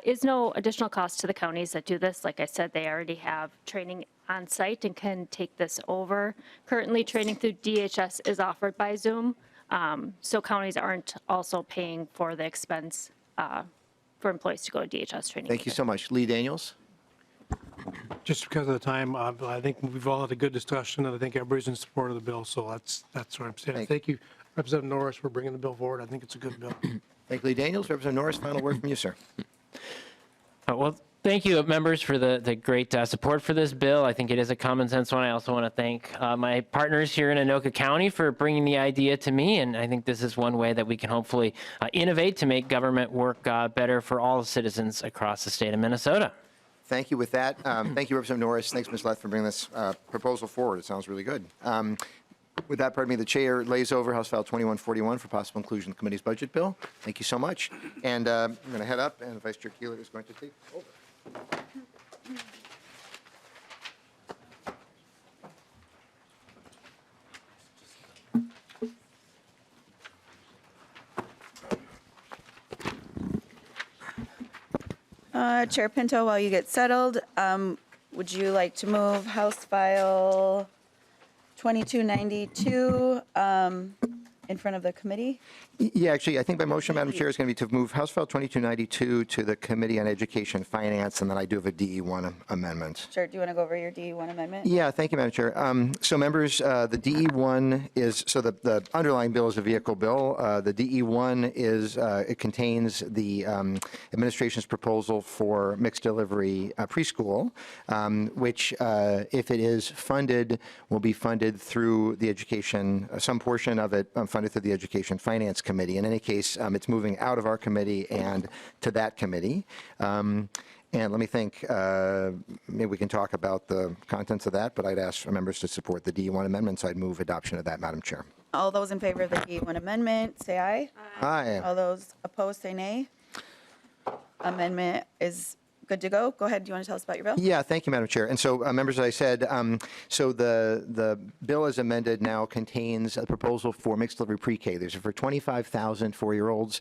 is no additional cost to the counties that do this. Like I said, they already have training on site and can take this over. Currently, training through DHS is offered by Zoom, so counties aren't also paying for the expense for employees to go to DHS training. Thank you so much. Lee Daniels. Just because of the time, I think we've all had a good discussion, and I think everybody's in support of the bill, so that's what I'm saying. Thank you, Representative Norris, for bringing the bill forward. I think it's a good bill. Thank you, Lee Daniels. Representative Norris, final word from you, sir. Well, thank you, members, for the great support for this bill. I think it is a common sense one. I also want to thank my partners here in Anoka County for bringing the idea to me, and I think this is one way that we can hopefully innovate to make government work better for all citizens across the state of Minnesota. Thank you. With that, thank you, Representative Norris. Thanks, Ms. Leth, for bringing this proposal forward. It sounds really good. With that, pardon me, the chair lays over House File 2141 for possible inclusion in the committee's budget bill. Thank you so much. And I'm going to head up, and Vice Chair Keeler is going to take over. Chair Pinto, while you get settled, would you like to move House File 2292 in front of the committee? Yeah, actually, I think my motion, Madam Chair, is going to be to move House File 2292 to the Committee on Education Finance, and then I do have a DE1 amendment. Sure, do you want to go over your DE1 amendment? Yeah, thank you, Madam Chair. So members, the DE1 is, so the underlying bill is a vehicle bill. The DE1 is, it contains the administration's proposal for mixed delivery preschool, which, if it is funded, will be funded through the education, some portion of it funded through the Education Finance Committee. In any case, it's moving out of our committee and to that committee. And let me think, maybe we can talk about the contents of that, but I'd ask for members to support the DE1 amendments. I'd move adoption of that, Madam Chair. All those in favor of the DE1 amendment, say aye. Aye. All those opposed, say nay. Amendment is good to go. Go ahead. Do you want to tell us about your bill? Yeah, thank you, Madam Chair. And so, members, as I said, so the bill as amended now contains a proposal for mixed delivery pre-K. There's for 25,000 4-year-olds,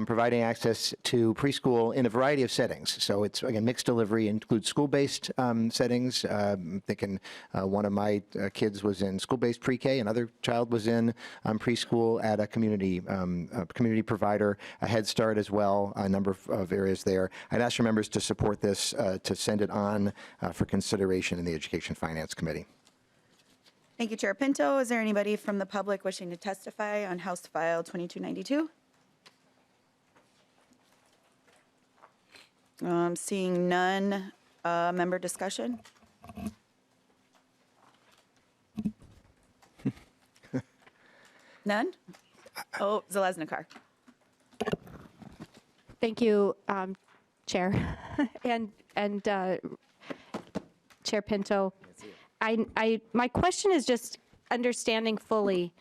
providing access to preschool in a variety of settings. So it's, again, mixed delivery includes school-based settings. I'm thinking one of my kids was in school-based pre-K, another child was in preschool at a community provider, a Head Start as well, a number of areas there. I'd ask your members to support this, to send it on for consideration in the Education Finance Committee. Thank you, Chair Pinto. Is there anybody from the public wishing to testify on House File 2292? Seeing none. Member discussion? None? Oh, Zalesnikar. Thank you, Chair, and Chair Pinto. My question is just understanding fully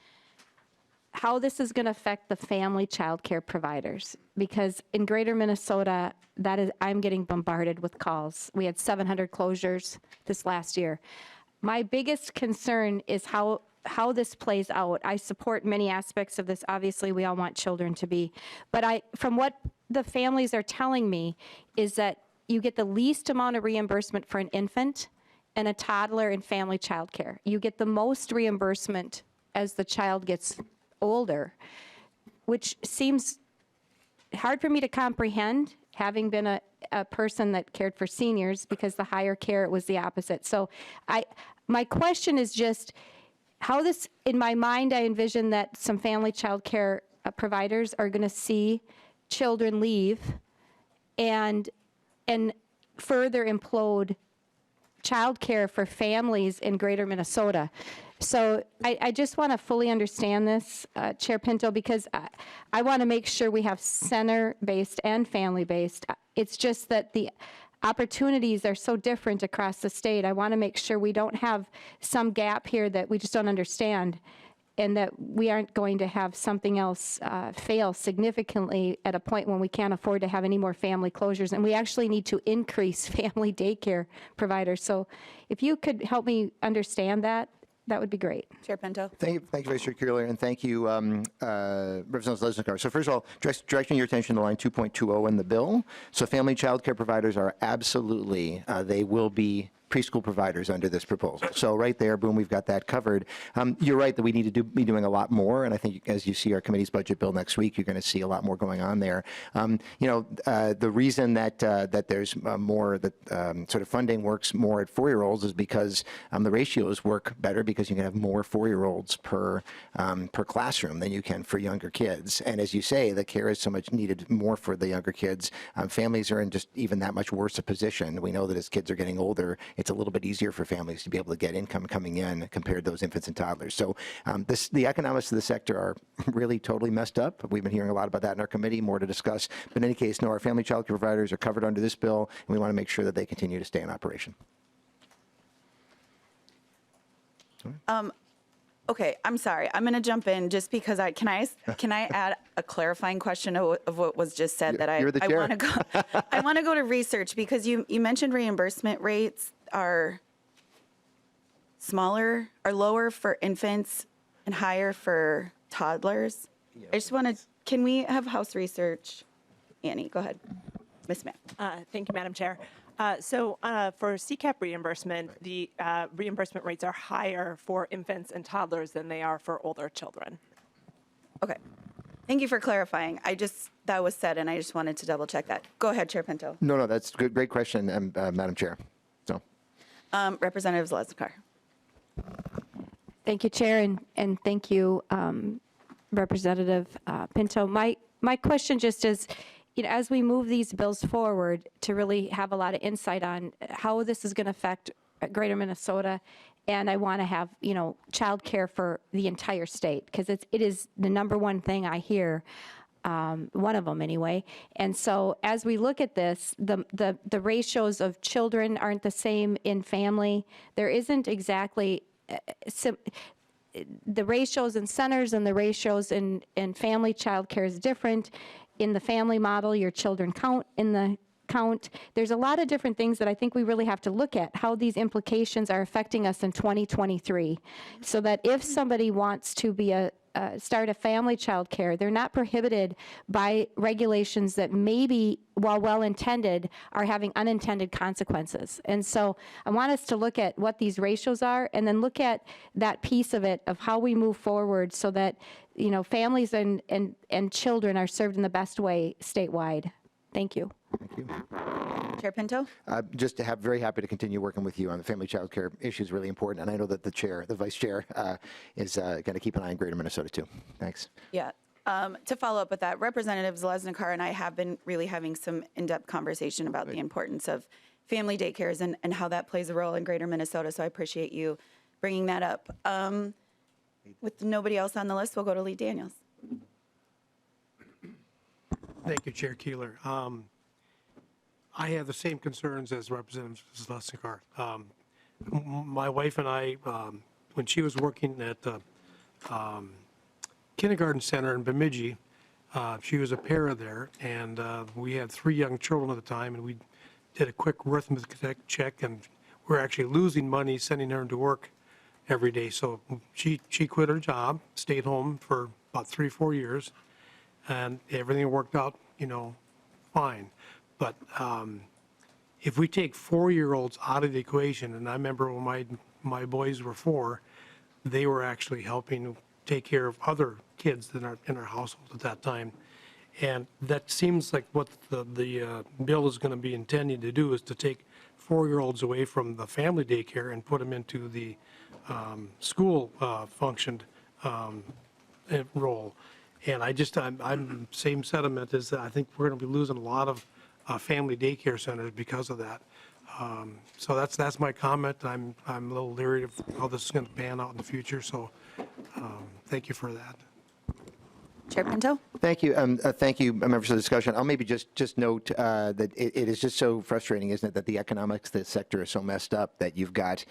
how this is going to affect the family child care providers, because in Greater Minnesota, I'm getting bombarded with calls. We had 700 closures this last year. My biggest concern is how this plays out. I support many aspects of this. Obviously, we all want children to be, but from what the families are telling me is that you get the least amount of reimbursement for an infant and a toddler in family child care. You get the most reimbursement as the child gets older, which seems hard for me to comprehend, having been a person that cared for seniors, because the higher care, it was the opposite. So my question is just how this, in my mind, I envision that some family child care providers are going to see children leave and further implode childcare for families in Greater Minnesota. So I just want to fully understand this, Chair Pinto, because I want to make sure we have center-based and family-based. It's just that the opportunities are so different across the state. I want to make sure we don't have some gap here that we just don't understand, and that we aren't going to have something else fail significantly at a point when we can't afford to have any more family closures. And we actually need to increase family daycare providers. So if you could help me understand that, that would be great. Chair Pinto. Thank you, Vice Chair Curler, and thank you, Representative Zalesnikar. So first of all, directing your attention to line 2.20 in the bill. So family child care providers are absolutely, they will be preschool providers under this proposal. So right there, boom, we've got that covered. You're right that we need to be doing a lot more, and I think as you see our committee's budget bill next week, you're going to see a lot more going on there. The reason that there's more, that sort of funding works more at 4-year-olds is because the ratios work better, because you can have more 4-year-olds per classroom than you can for younger kids. And as you say, the care is so much needed more for the younger kids. Families are in just even that much worse a position. We know that as kids are getting older, it's a little bit easier for families to be able to get income coming in compared to those infants and toddlers. So the economics of the sector are really totally messed up. We've been hearing a lot about that in our committee, more to discuss. But in any case, no, our family child care providers are covered under this bill, and we want to make sure that they continue to stay in operation. Okay, I'm sorry. I'm going to jump in just because can I add a clarifying question of what was just said? You're the chair. I want to go to research, because you mentioned reimbursement rates are lower for infants and higher for toddlers. I just want to, can we have House research? Annie, go ahead. Ms. Smith. Thank you, Madam Chair. For CCAP reimbursement, the reimbursement rates are higher for infants and toddlers than they are for older children. Okay. Thank you for clarifying. That was said, and I just wanted to double check that. Go ahead, Chair Pinto. No, that's good. Great question, Madam Chair. So, Representative Zalesnikar. Thank you, Chair, and thank you, Representative Pinto. My question just is, as we move these bills forward to really have a lot of insight on how this is going to affect Greater Minnesota, and I want to have, childcare for the entire state, because it is the number one thing I hear, one of them anyway. And so as we look at this, the ratios of children aren't the same in family. There isn't exactly the ratios in centers and the ratios in family childcare is different. In the family model, your children count in the count. There's a lot of different things that I think we really have to look at, how these implications are affecting us in 2023, so that if somebody wants to be start a family child care, they're not prohibited by regulations that maybe, while well-intended, are having unintended consequences. And so I want us to look at what these ratios are, and then look at that piece of it, of how we move forward so that, families and children are served in the best way statewide. Thank you. thank you. Chair Pinto? Just very happy to continue working with you on the family child care issue is really important, and I know that the vice chair, is going to keep an eye on Greater Minnesota too. Thanks. Yeah. To follow up with that, Representative Zalesnikar and I have been really having some in-depth conversation about the importance of family daycares and how that plays a role in Greater Minnesota, so I appreciate you bringing that up. With nobody else on the list, we'll go to Lee Daniels. Thank you, Chair Keeler. I have the same concerns as Representative Zalesnikar. My wife and I, when she was working at the kindergarten center in Bemidji, she was a para there, and we had 3 young children at the time, and we did a quick arithmetic check, and we're actually losing money sending her to work every day. So she quit her job, stayed home for about 3-4 years, and everything worked out, fine. But if we take 4-year-olds out of the equation, and I remember when my boys were 4, they were actually helping take care of other kids in our household at that time. And that seems like what the bill is going to be intending to do, is to take 4-year-olds away from the family daycare and put them into the school functioned role. And I'm same sentiment, is that I think we're going to be losing a lot of family daycare centers because of that. So that's my comment. I'm a little leery of how this is going to pan out in the future. So thank you for that. Chair Pinto? Thank you. Thank you, members of the discussion. I'll maybe just note that it is just so frustrating, isn't it, that the economics of the sector is so messed up that you've got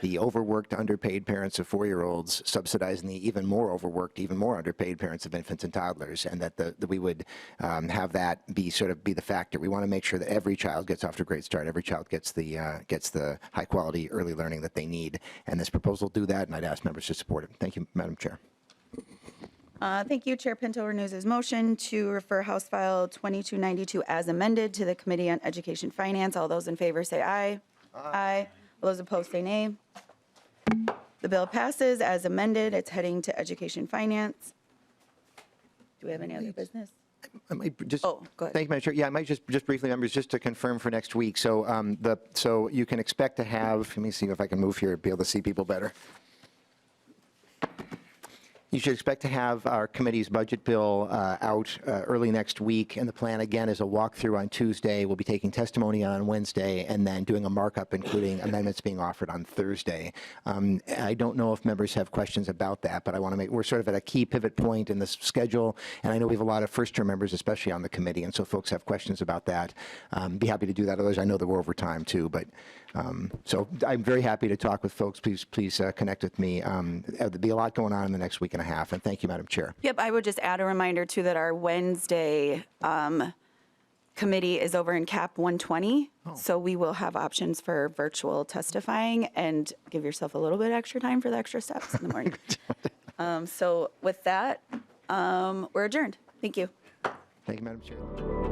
the overworked, underpaid parents of 4-year-olds subsidizing the even more overworked, even more underpaid parents of infants and toddlers, and that we would have that be the factor. We want to make sure that every child gets off to a great start. Every child gets the high quality early learning that they need, and this proposal will do that. And I'd ask members to support it. Thank you, Madam Chair. Thank you. Chair Pinto renews his motion to refer House File 2292 as amended to the Committee on Education Finance. All those in favor say aye. Aye. All those opposed say nay. The bill passes as amended. It's heading to Education Finance. Do we have any other business? I might just, go ahead. Thank you, Madam Chair. Yeah, I might just briefly, members, just to confirm for next week. So so you can expect to have, let me see if I can move here, be able to see people better. You should expect to have our committee's budget bill out early next week, and the plan, again, is a walkthrough on Tuesday. We'll be taking testimony on Wednesday, and then doing a markup, including amendments being offered on Thursday. I don't know if members have questions about that, but I want to we're sort of at a key pivot point in the schedule, and I know we have a lot of first-term members, especially on the committee, and so folks have questions about that. Be happy to do that. Otherwise, I know that we're over time, too, but so I'm very happy to talk with folks. Please connect with me. There'll be a lot going on in the next week and a half, and thank you, Madam Chair. Yep, I would just add a reminder, too, that our Wednesday committee is over in CAP 120, so we will have options for virtual testifying, and give yourself a little bit extra time for the extra steps in the morning. So with that, we're adjourned. Thank you. Thank you, Madam Chair.